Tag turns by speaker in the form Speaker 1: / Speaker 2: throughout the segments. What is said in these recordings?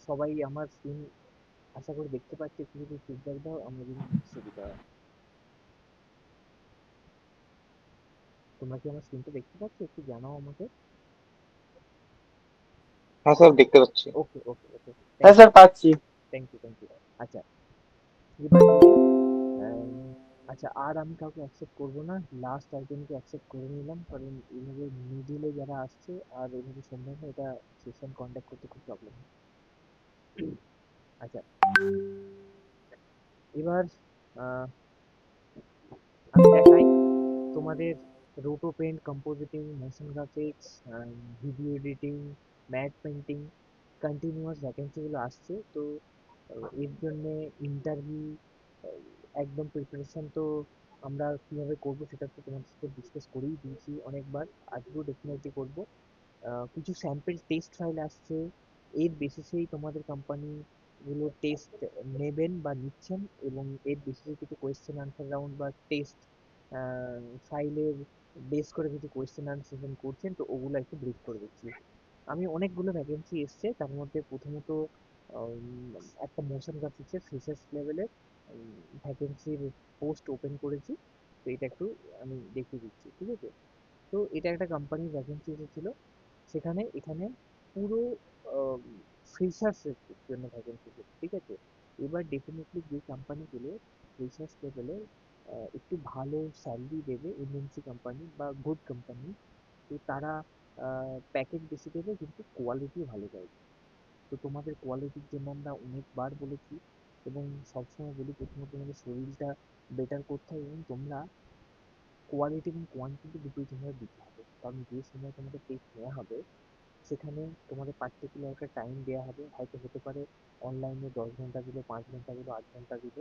Speaker 1: সবাই আমার স্ক্রিন আশা করি দেখতে পাচ্ছে, একটু যদি ফিডব্যাক দাও আমার জন্য সুবিধা হয়। তোমরা কি আমার স্ক্রিনটা দেখতে পাচ্ছ? একটু জানাও আমাকে।
Speaker 2: হ্যাঁ স্যার, দেখতে পাচ্ছি।
Speaker 1: ওকে ওকে ওকে,
Speaker 2: হ্যাঁ
Speaker 1: থ্যাংক ইউ
Speaker 2: স্যার, পাচ্ছি।
Speaker 1: Thank you thank you. আচ্ছা, এবার বলি। আম, আচ্ছা, আর আমি কাউকে অ্যাকসেপ্ট করবো না। লাস্ট একজনকে অ্যাকসেপ্ট করে নিলাম, কারণ এইভাবে মিডিলে যারা আসছে আর এইভাবে সম্ভব না, এটা সেশন কন্ডাক্ট করতে খুব প্রবলেম। আচ্ছা, এবার আহ, আমি দেখাই তোমাদের roto paint, compositing, motion graphics, video editing, matte painting, continuous ভ্যাকেন্সিগুলো আসছে। তো এর জন্যে ইন্টারভিউ একদম প্রিপারেশন তো আমরা কিভাবে করব সেটা তো তোমাদের সাথে ডিসকাস করেই দিয়েছি অনেকবার। আজকেও ডেফিনেটলি করব। কিছু স্যাম্পল টেস্ট ফাইল আসছে, এর বেসিসেই তোমাদের কোম্পানি গুলো টেস্ট নেবেন বা নিচ্ছেন, এবং এর বেসিসে কিছু কোয়েশ্চেন আনসার রাউন্ড বা টেস্ট ফাইলের বেস করে কিছু কোয়েশ্চেন আনসার সেশন করছেন। তো ওগুলো একটু ব্রিফ করে দিচ্ছি। আমি অনেকগুলো ভ্যাকেন্সি এসছে, তার মধ্যে প্রথমত একটা মোশন গ্রাফিক্সের ফ্রেশার্স লেভেলের ভ্যাকেন্সির পোস্ট ওপেন করেছি। তো এটা একটু আমি দেখিয়ে দিচ্ছি, ঠিক আছে? তো এটা একটা কোম্পানির ভ্যাকেন্সি এসেছিল, সেখানে এখানে পুরো ফ্রেশার্সের জন্য ভ্যাকেন্সি, ঠিক আছে? এবার ডেফিনেটলি যে কোম্পানিগুলো ফ্রেশার্স লেভেলে একটু ভালো স্যালারি দেবে, এমএনসি কোম্পানি বা গুড কোম্পানি, তো তারা প্যাকেজ বেশি দেবে কিন্তু কোয়ালিটি ভালো চাইবে। তো তোমাদের কোয়ালিটির জন্য আমরা অনেকবার বলেছি, এবং সবসময় বলি প্রথমত তোমাদের শরীরটা বেটার করতে হবে, এবং তোমরা কোয়ালিটি এবং কোয়ান্টিটি দুটোই তোমাদের দিতে হবে। কারণ যে সময় তোমাদের টেস্ট নেওয়া হবে সেখানে তোমাদের পার্টিকুলার একটা টাইম দেওয়া হবে, হয়তো হতে পারে অনলাইনে 10 ঘন্টা দিল, 5 ঘন্টা দিল, 8 ঘন্টা দিল,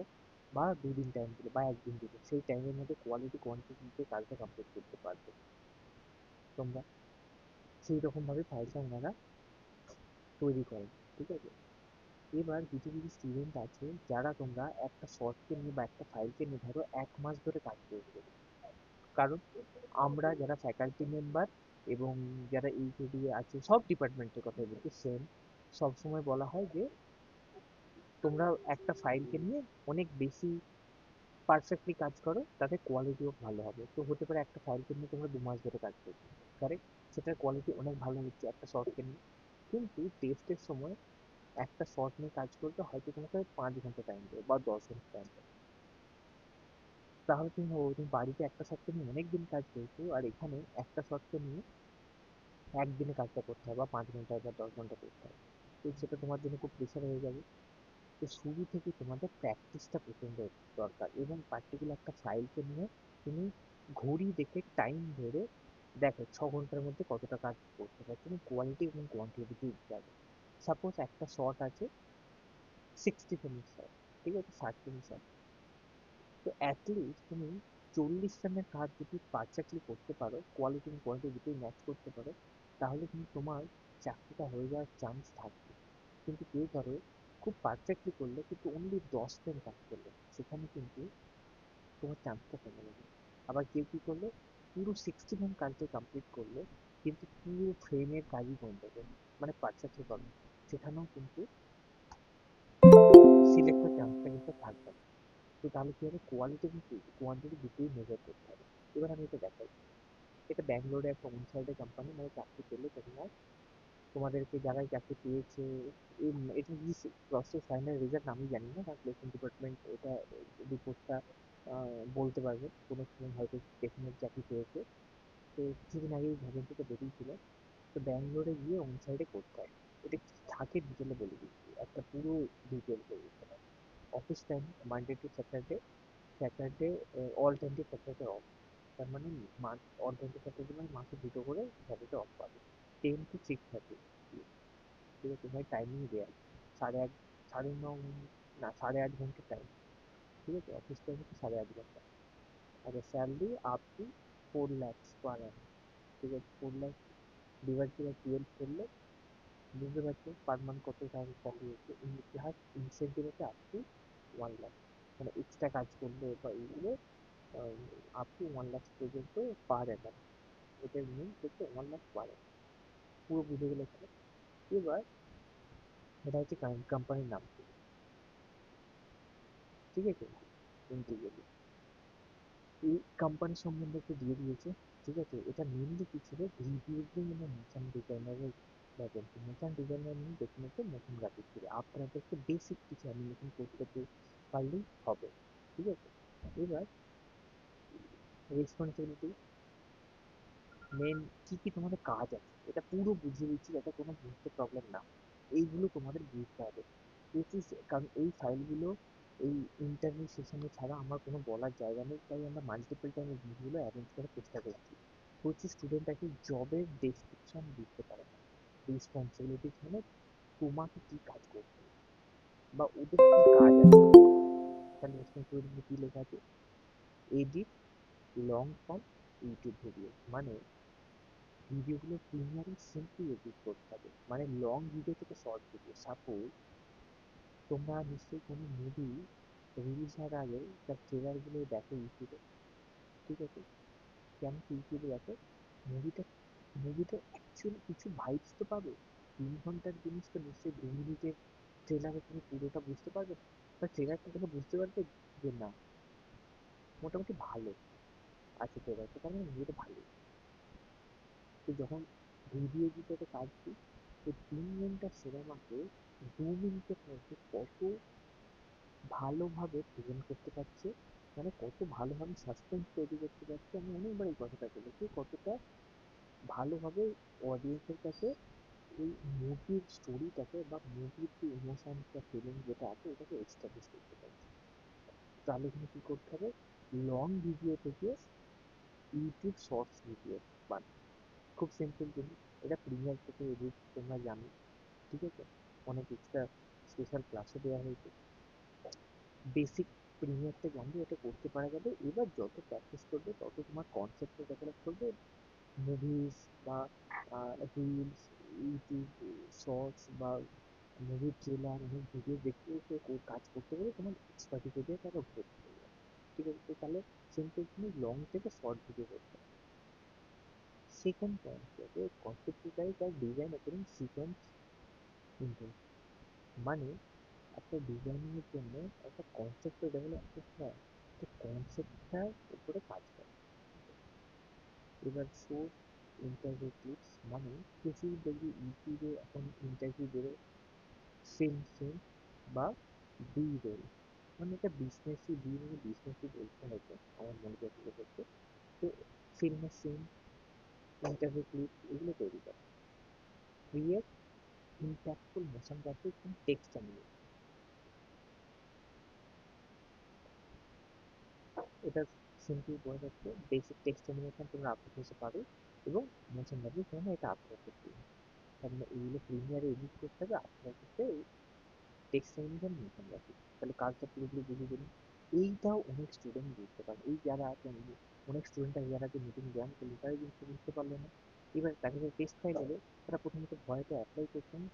Speaker 1: বা 2 দিন টাইম দিল, বা একদিন দিল। সেই টাইমের মধ্যে কোয়ালিটি কোয়ান্টিটি দিয়ে কাজটা কমপ্লিট করতে পারবে তোমরা। সেই রকমভাবে ফাইলটা ওনারা তৈরি করেন, ঠিক আছে? এবার কিছু কিছু স্টুডেন্ট আছে যারা তোমরা একটা শর্টকে নিয়ে বা একটা ফাইলকে নিয়ে ধরো 1 মাস ধরে কাজ করবে। কারণ আমরা যারা ফ্যাকাল্টি মেম্বার এবং যারা এইচওডি আছে, সব ডিপার্টমেন্টের কথা বলছি, সেম সবসময় বলা হয় যে তোমরা একটা ফাইলকে নিয়ে অনেক বেশি পারফেক্টলি কাজ করো, তাতে কোয়ালিটিও ভালো হবে। তো হতে পারে একটা ফাইলকে নিয়ে তোমরা 2 মাস ধরে কাজ করছো, কারেক্ট? সেটার কোয়ালিটি অনেক ভালো হচ্ছে একটা শর্টকে নিয়ে। কিন্তু টেস্টের সময় একটা শর্ট নিয়ে কাজ করতে হয়তো তোমাকে 5 ঘন্টা টাইম দেবে বা 10 ঘন্টা টাইম দেবে। তাহলে তুমি ভাবো, তুমি বাড়িতে একটা শর্টকে নিয়ে অনেক দিন কাজ করছো, আর এখানে একটা শর্টকে নিয়ে একদিনে কাজটা করতে হবে, বা 5 ঘন্টায় বা 10 ঘন্টা করতে হবে। তো সেটা তোমার জন্য খুব প্রেশার হয়ে যাবে। তো শুরু থেকে তোমাদের প্র্যাকটিসটা প্রচণ্ড দরকার, এবং পার্টিকুলার একটা ফাইলকে নিয়ে তুমি ঘড়ি দেখে টাইম ধরে দেখো 6 ঘন্টার মধ্যে কতটা কাজ করতে পারছো, তুমি কোয়ালিটি এবং কোয়ান্টিটি যাবে। সাপোজ একটা শর্ট আছে 60 ফ্রেমের শর্ট, ঠিক আছে, 60 ফ্রেমের শর্ট। তো অ্যাটলিস্ট তুমি 40 ফ্রেমের কাজ যদি পারফেক্টলি করতে পারো, কোয়ালিটি এবং কোয়ান্টিটি দুটোই ম্যাচ করতে পারো, তাহলে কিন্তু তোমার চাকরিটা হয়ে যাওয়ার চান্স থাকবে। কিন্তু কেউ ধরো খুব পারফেক্টলি করলো কিন্তু অনলি 10 ফ্রেম কাজ করলো, সেখানে কিন্তু তোমার চান্সটা কমে যাবে। আবার কেউ কি করলো, পুরো 60 ফ্রেম কাজটা কমপ্লিট করলো কিন্তু পুরো ফ্রেমের কাজই বন্ধ করলো, মানে পারফেক্টলি করলো, সেখানেও কিন্তু সিলেক্টের চান্সটা কিন্তু থাকবে না। তো তাহলে কি হবে, কোয়ালিটি এবং কোয়ান্টিটি দুটোই মেজার করতে হবে। এবার আমি এটা দেখাই। এটা ব্যাঙ্গালোরে একটা অন সাইডে কোম্পানি, মানে চাকরি পেলে তোমরা, তোমাদেরকে যারাই চাকরি পেয়েছে, এটা কি প্রসেস ফাইনাল রেজাল্ট আমি জানি না, কারণ প্লেসমেন্ট ডিপার্টমেন্ট এটা রিপোর্টটা বলতে পারবে কোনো স্টুডেন্ট হয়তো ডেফিনেট চাকরি পেয়েছে। তো কিছুদিন আগেই ভ্যাকেন্সিটা বেরিয়েছিল। তো ব্যাঙ্গালোরে গিয়ে অন সাইডে করতে হয়। এটা কি থাকে ডিটেলে বলে দিচ্ছি, একটা পুরো ডিটেল বলে দিতে হয়। Office time Monday to Saturday, Saturday alternative Saturday of. তার মানে অল্টারনেটিভ স্যাটারডে মানে মাসে দুটো করে স্যাটারডে অফ পাবে। 10 to 6:30, ঠিক আছে? তোমার টাইমিং দেওয়া সাড়ে আট, সাড়ে ন, না, সাড়ে 8 ঘন্টা টাইম, ঠিক আছে? অফিস টাইম হচ্ছে সাড়ে 8 ঘন্টা। আচ্ছা, salary up to 4 lakhs per annum, ঠিক আছে? 4 লাখ ডিভাইড করে 12 করলে বুঝতে পারছো পার মান্থ কত টাকা স্যালারি হচ্ছে। প্লাস ইনসেন্টিভ হচ্ছে আপ টু 1 লাখ, মানে এক্সট্রা কাজ করলে বা এইগুলো আপ টু 1 লাখ পর্যন্ত পার annum। এটার মিন হচ্ছে 1 লাখ পার annum। পুরো বুঝে গেলে এখানে। এবার এটা হচ্ছে কোম্পানির নাম, ঠিক আছে? ইন্টিগ্রেটেড এই কোম্পানি সম্বন্ধে একটু দিয়ে দিয়েছে, ঠিক আছে? এটা মেনলি কি ছিল, রিভিউজিং এবং মোশন ডিজাইনারের ভ্যাকেন্সি। মোশন ডিজাইনার নিয়ে ডেফিনেটলি মোশন গ্রাফিক্স ছিল, আপনাদের একটু বেসিক কিছু অ্যানিমেশন করতে পারলেই হবে, ঠিক আছে? এবার রেসপন্সিবিলিটি, মেন কি কি তোমাদের কাজ আছে এটা পুরো বুঝিয়ে দিচ্ছি যাতে কোনো বুঝতে প্রবলেম না হয়। এইগুলো তোমাদের বুঝতে হবে। কারণ এই ফাইলগুলো এই ইন্টারভিউ সেশনে ছাড়া আমার কোনো বলার জায়গা নেই, তাই আমরা মাল্টিপল টাইম এই জিনিসগুলো অ্যারেঞ্জ করার চেষ্টা করছি। প্রচুর স্টুডেন্ট আছে জবের ডেসক্রিপশন বুঝতে পারে না, রেসপন্সিবিলিটিস মানে তোমাকে কি কাজ করতে হবে বা ওদের কি কাজ আছে। তাহলে রেসপন্সিবিলিটি কি লেখা আছে, edit long form YouTube video, মানে ভিডিওগুলো প্রিমিয়ারে সিম্পলি এডিট করতে হবে, মানে লং ভিডিও থেকে শর্ট ভিডিও। সাপোজ তোমরা নিশ্চয়ই কোনো মুভি রিলিজ হওয়ার আগে তার ট্রেলারগুলো দেখো ইউটিউবে, ঠিক আছে? কেন ইউটিউবে দেখো, মুভিটা মুভিটা অ্যাকচুয়ালি কিছু ভাইবস তো পাবে। 3 ঘন্টার জিনিস তো নিশ্চয়ই 2 মিনিটের ট্রেলারে তুমি পুরোটা বুঝতে পারবে না, বা ট্রেলারটা দেখে বুঝতে পারবে যে না মোটামুটি ভালো আছে ট্রেলারটা, তার মানে মুভিটা ভালো। তো যখন ভিডিও এডিটরে কাজ দিই, তো 3 ঘন্টার সিনেমাকে 2 মিনিটের মধ্যে কত ভালোভাবে প্রেজেন্ট করতে পারছে, মানে কত ভালোভাবে সাসপেন্স তৈরি করতে পারছে। আমি অনেকবার এই কথাটা বলেছি, কতটা ভালোভাবে অডিয়েন্সের কাছে এই মুভির স্টোরিটাকে বা মুভির যে ইমোশনটা ফিলিং যেটা আছে ওটাকে এস্টাবলিশ করতে পারছে। তাহলে এখানে কি করতে হবে, লং ভিডিও থেকে ইউটিউব শর্টস ভিডিও বানানো। খুব সিম্পল জিনিস, এটা প্রিমিয়ার থেকে এডিট তোমরা জানো, ঠিক আছে? অনেক এক্সট্রা স্পেশাল ক্লাসও দেওয়া হয়েছে। বেসিক প্রিমিয়ারটা জানলে এটা করতে পারা যাবে। এবার যত প্র্যাকটিস করবে তত তোমার কনসেপ্টটা ডেভেলপ করবে। মুভিস বা রিলস, ইউটিউব শর্টস বা মুভির ট্রেলার অনেক ভিডিও দেখতে দেখতে কাজ করতে গেলে তোমার এক্সপার্টিস এরিয়া তারা গ্রোথ করবে, ঠিক আছে? তো তাহলে সিম্পল তুমি লং থেকে শর্ট ভিডিও করতে হবে। সেকেন্ড পয়েন্ট হচ্ছে কনসেপ্টিকাইজ আর ডিজাইন অ্যাকর্ডিং সিকোয়েন্স থিঙ্কিং, মানে একটা ডিজাইনিং এর জন্য একটা কনসেপ্ট ডেভেলপ করতে হয়, তো কনসেপ্টটার উপরে কাজ করে। এবার সোর্স ইন্টারভিউ ক্লিপস, মানে প্রচুর দেখবি ইউটিউবে এখন ইন্টারভিউ বেরোয় ফিল্ম সিন বা বি রোল, মানে এটা বিজনেসই বি মানে বিজনেসই বলতে হয়তো আমার মনে যেগুলো হচ্ছে। তো ফিল্মের সিন, ইন্টারভিউ ক্লিপস এগুলো তৈরি করে, create impactful motion graphics and text animation. এটা সিম্পল বোঝা যাচ্ছে, বেসিক টেক্সট অ্যানিমেশন তোমরা আপলোড করতে পারো এবং মোশন গ্রাফিক্স তোমরা এটা আপলোড করতে পারো। তার মানে এইগুলো প্রিমিয়ারে এডিট করতে হবে, আপলোড করতে টেক্সট অ্যানিমেশন মোশন গ্রাফিক্স। তাহলে কাজটা পুরোপুরি বুঝে গেলাম। এইটাও অনেক স্টুডেন্ট বুঝতে পারে, এই যারা আছে অনেক স্টুডেন্ট আছে যারা মিটিং জয়েন করলো তারা জিনিসটা বুঝতে পারলো না। এবার তাকে যে টেস্ট ফাইল দেবে, তারা প্রথমত ভয়তে অ্যাপ্লাই করছে না,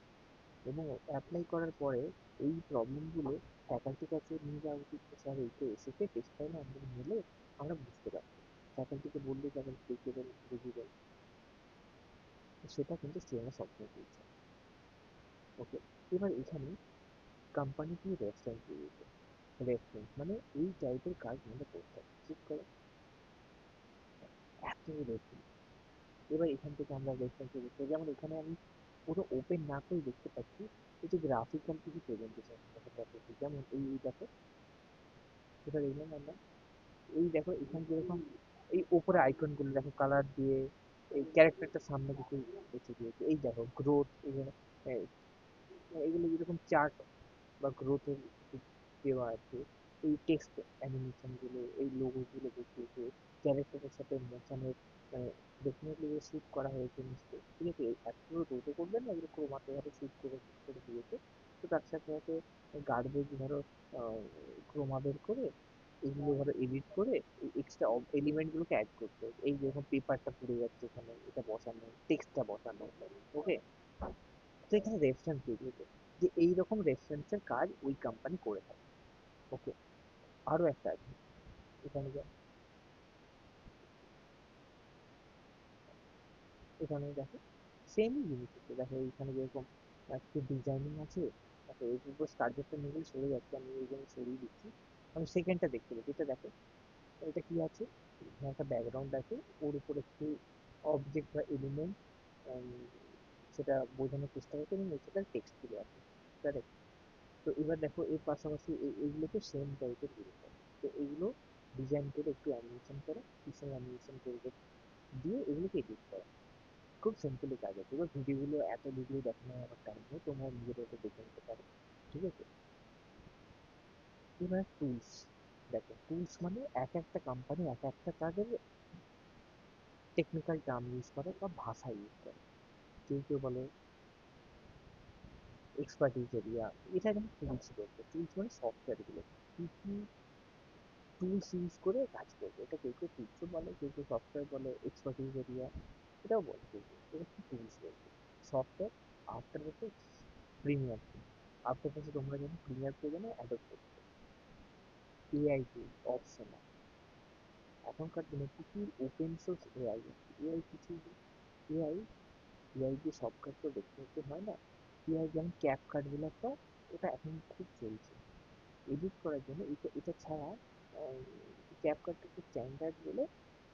Speaker 1: এবং অ্যাপ্লাই করার পরে এই প্রবলেমগুলো ফ্যাকাল্টির কাছে নিয়ে যাওয়া উচিত। স্যার এইটা এসেছে টেস্ট ফাইলে আমাদের মিলে আমরা বুঝতে পারছি, ফ্যাকাল্টিকে বললে ফ্যাকাল্টি দেখিয়ে দেবে বুঝিয়ে দেবে। তো সেটা কিন্তু স্টুডেন্টরা সবসময় বুঝছে। ওকে, এবার এখানে কোম্পানি কি রেফারেন্স দিয়েছে, রেফারেন্স মানে এই টাইপের কাজ আমাদের করতে হবে, ঠিক করে এত রেফারেন্স। এবার এখান থেকে আমরা রেফারেন্স দেখতে, যেমন এখানে আমি পুরো ওপেন না করে দেখতে পাচ্ছি এই যে গ্রাফিক্যাল কিছু প্রেজেন্টেশন, যেমন এই দেখো, এবার এলাম আমরা, এই দেখো এখানে যেরকম এই উপরে আইকন গুলো দেখো কালার দিয়ে এই ক্যারেক্টারটার সামনে কিছু লিখে দিয়েছে, এই দেখো গ্রোথ, এগুলো যেরকম চার্ট বা গ্রোথের দেওয়া আছে। এই টেক্সট অ্যানিমেশন গুলো, এই লোগো গুলো দেখিয়েছে, ক্যারেক্টারের সাথে মোশনের, মানে ডেফিনেটলি শুট করা হয়েছে নিশ্চয়ই, ঠিক আছে? এত রোদে করবে না, এগুলো ক্রোমাতে ভাবে শুট করে দিয়েছে। তো তার সাথে সাথে গার্বেজ ধরো ক্রোমা বের করে এগুলো ধরো এডিট করে এক্সট্রা এলিমেন্ট গুলোকে অ্যাড করতে হবে। এই যখন পেপারটা পুড়ে যাচ্ছে এখানে এটা বসানো, টেক্সটটা বসানো, ওকে? তো এখানে রেফারেন্স দিয়ে দিয়েছে যে এইরকম রেফারেন্সের কাজ ওই কোম্পানি করে থাকে, ওকে? আরো একটা আছে, এখানে এখানে দেখো সেমই জিনিস আছে, দেখো এইখানে যেরকম কিছু ডিজাইনিং আছে, আচ্ছা, এই পুরো কার্যটা নিয়ে সরে যাচ্ছে, আমি এই জন্য সরিয়ে দিচ্ছি। আমি সেকেন্ডটা দেখতে পাচ্ছি, এটা দেখো। এটা কি আছে? এখানে একটা ব্যাকগ্রাউন্ড আছে, ওর উপর একটি অবজেক্ট বা এলিমেন্ট সেটা বোঝানোর চেষ্টা করছে এবং সেটা টেক্সট গুলো আছে। কারেক্ট? তো এবার দেখো এর পাশাপাশি এইগুলো তো সেম টাইপের জিনিস। তো এইগুলো ডিজাইন করে একটু অ্যানিমেশন করো, কিসের অ্যানিমেশন করবে দিয়ে এগুলোকে এডিট করো। খুব সিম্পলি কাজ আছে। এবার ভিডিওগুলো, এত ভিডিও দেখানো আমার টাইম নেই, তোমরা নিজেরা এটা দেখে নিতে পারো। ঠিক আছে? এবার টুলস। দেখো, টুলস মানে এক একটা কোম্পানি এক একটা তাদের টেকনিক্যাল টার্ম ইউজ করে বা ভাষা ইউজ করে। কেউ কেউ বলে এক্সপার্টিজ এরিয়া, এটা এখানে টুলস বলতে। টুলস মানে সফটওয়্যার গুলো কি কি টুলস ইউজ করে কাজ করবে, এটা কেউ কেউ টুলসও বলে, কেউ কেউ সফটওয়্যার বলে, এক্সপার্টিজ এরিয়া এটাও বলে কেউ কেউ। এটা কি টুলস বলতে? Software, after effects, premier. After effects তোমরা জানো, প্রিমিয়ার প্রো জানো, অ্যাডোব করতে। এআই টুল অপশন। এখনকার দিনে প্রচুর ওপেন সোর্স এআই আছে। এআই কিছু এআই এআই দিয়ে সব কাজ তো দেখতে দেখতে হয় না। এআই যেমন ক্যাপকাট বলে একটা, ওটা এখন খুব চলছে এডিট করার জন্য। এটা এটা ছাড়া ক্যাপকাটটা একটু স্ট্যান্ডার্ড বলে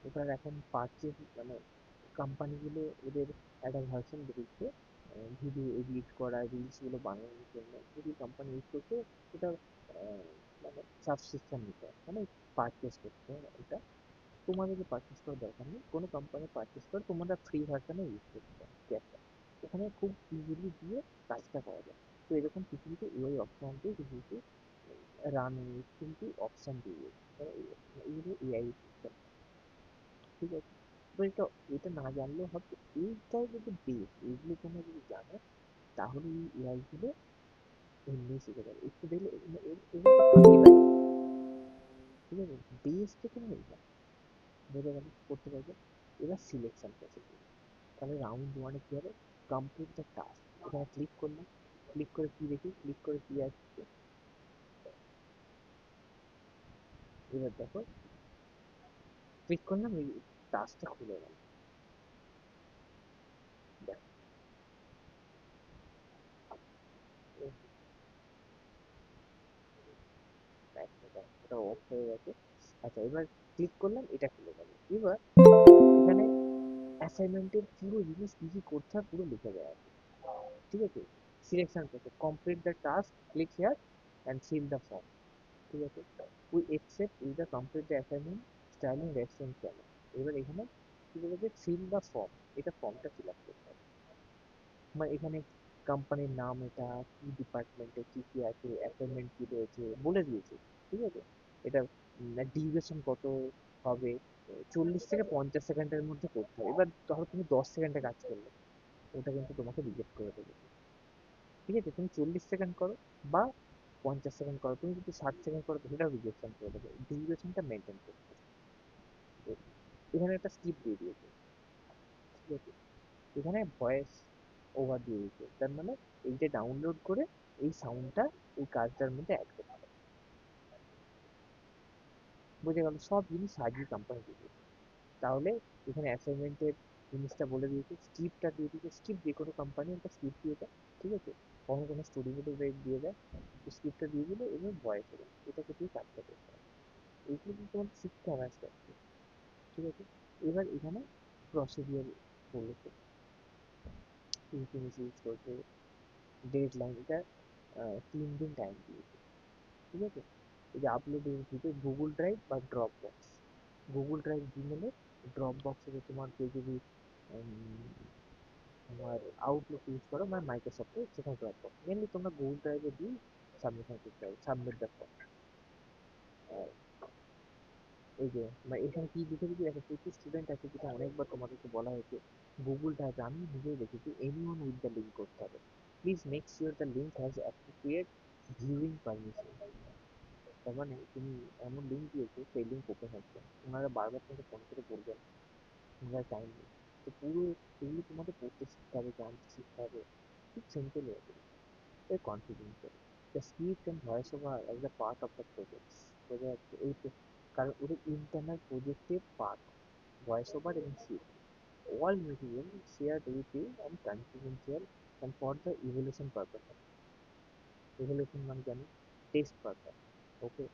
Speaker 1: ওটার এখন পারচেজ, মানে কোম্পানিগুলো ওদের একটা ভার্সন বেরিয়েছে ভিডিও এডিট করা, রিলসগুলো বানানোর জন্য। যদি কোম্পানি ইউজ করতে, ওটা মানে সাবস্ক্রিপশন নিতে হয়, মানে পারচেস করতে হয় ওটা। তোমাদেরকে পারচেস করার দরকার নেই, কোনো কোম্পানি পারচেস করে তোমরা ফ্রি ভার্সনে ইউজ করতে পারো ক্যাপকাট। ওখানে খুব ইজিলি দিয়ে কাজটা করা যায়। তো এরকম কিছু কিছু এআই অপশন দিয়ে কিছু কিছু রানিং কিন্তু অপশন দিয়ে দিয়েছে। এগুলো এআই সিস্টেম। ঠিক আছে? তো এটা এটা না জানলেও হবে। এইটাই যদি বেস, এইগুলো তোমরা যদি জানো, তাহলে এই এআই গুলো এমনি শিখে যাবে। একটু দেখলে এগুলো তো ফাঁকি দেয়। ঠিক আছে? বেস থেকে না এটা বোঝা গেল, করতে পারবে। এবার সিলেকশন প্রসেস। তাহলে রাউন্ড ওয়ানে কি হবে? Complete the task. এখানে ক্লিক করলাম, ক্লিক করে কি দেখি, ক্লিক করে কি আসছে। এবার দেখো, ক্লিক করলাম, এই টাস্কটা খুলে গেল। দেখো, এটা অফ হয়ে গেছে। আচ্ছা, এবার ক্লিক করলাম, এটা খুলে গেল। এবার এখানে অ্যাসাইনমেন্টের পুরো জিনিস কি কি করতে হয় পুরো লিখে দেওয়া আছে। ঠিক আছে? Selection process, complete the task, click here and fill the form. ঠিক আছে? We accept user complete the assignment, styling reference channel. এবার এখানে কি বলেছে? Fill the form. এটা ফর্মটা ফিল আপ করতে হবে। মানে এখানে কোম্পানির নাম, এটা কি ডিপার্টমেন্টে কি কি আছে, অ্যাসাইনমেন্ট কি রয়েছে বলে দিয়েছে। ঠিক আছে? এটা ডিউরেশন কত হবে, 40 থেকে 50 সেকেন্ডের মধ্যে করতে হবে। এবার ধরো তুমি 10 সেকেন্ডে কাজ করলে, ওটা কিন্তু তোমাকে রিজেক্ট করে দেবে। ঠিক আছে? তুমি 40 সেকেন্ড করো বা 50 সেকেন্ড করো, তুমি যদি 60 সেকেন্ড করো সেটাও রিজেকশন করে দেবে। ডিউরেশনটা মেনটেন করতে হবে। এখানে একটা স্কিপ দিয়ে দিয়েছে। ঠিক আছে? এখানে ভয়েস ওভার দিয়ে দিয়েছে, তার মানে এইটা ডাউনলোড করে এই সাউন্ডটা এই কাজটার মধ্যে অ্যাড করতে হবে। বুঝে গেল? সব জিনিস সাজিয়ে কোম্পানি দিয়ে দিয়েছে। তাহলে এখানে অ্যাসাইনমেন্টের জিনিসটা বলে দিয়েছে, স্ক্রিপ্টটা দিয়ে দিয়েছে। স্ক্রিপ্ট যে কোনো কোম্পানি একটা স্ক্রিপ্ট দিয়ে দেয়। ঠিক আছে? কখনো কোনো স্টোরি বোর্ডে ব্রেক দিয়ে দেয়। স্ক্রিপ্টটা দিয়ে দিলে এবং ভয়েস ওভার, এটাকে দিয়ে কাজটা করতে হবে। এইগুলো কিন্তু তোমাকে শিখতে হবে আস্তে আস্তে। ঠিক আছে? এবার এখানে প্রসিডিওর বলেছে, এই জিনিস ইউজ করবে। ডেড লাইন, এটা 3 দিন টাইম দিয়েছে। ঠিক আছে? এই যে আপলোডের দিকে গুগল ড্রাইভ বা ড্রপ বক্স। গুগল ড্রাইভ জিমেলে, ড্রপ বক্সে তোমার কেউ যদি তোমার আউটলুক ইউজ করো মানে মাইক্রোসফটে, সেখানে ড্রপ বক্স। মেনলি তোমরা গুগল ড্রাইভে দিয়ে সাবমিশন করতে হবে, সাবমিট দ্য ফর্ম। এই যে এখানে কি লিখে দিবি, একটা প্রচুর স্টুডেন্ট আছে, যেটা অনেকবার তোমাদেরকে বলা হয়েছে। গুগল ড্রাইভে আমি নিজেও দেখেছি, এনিওন উইথ দ্য লিঙ্ক করতে হবে। Please make sure the link has appropriate viewing permission. তার মানে তুমি এমন লিঙ্ক দিয়েছো, সেই লিঙ্ক ওপেন হচ্ছে না। ওনারা বারবার তোমাকে ফোন করে বলবেন, ওনারা চাইনি। তো পুরো এগুলো তোমাদের পড়তে শিখতে হবে, জানতে শিখতে হবে। খুব সিম্পল হয়ে যাবে। এর confidential, the script and voice over as the part of the project. বোঝা যাচ্ছে? কারণ ওদের ইন্টারনাল প্রজেক্টের পার্ট ভয়েস ওভার এবং script. All material shared with you and confidential and for the evaluation purpose. evaluation মানে জানি test purpose. Okay,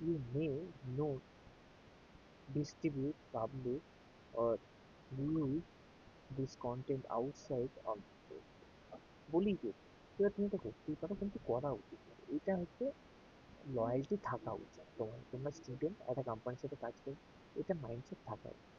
Speaker 1: you may not distribute, publish, or reuse this content outside of the course। বলি যে এবার তুমি এটা করতেই পারো, কিন্তু করা উচিত না। এটা হচ্ছে লয়্যালটি থাকা উচিত তোমার, তোমরা স্টুডেন্ট একটা কোম্পানির সাথে কাজ করো, এটা মাইন্ডসেট থাকা উচিত।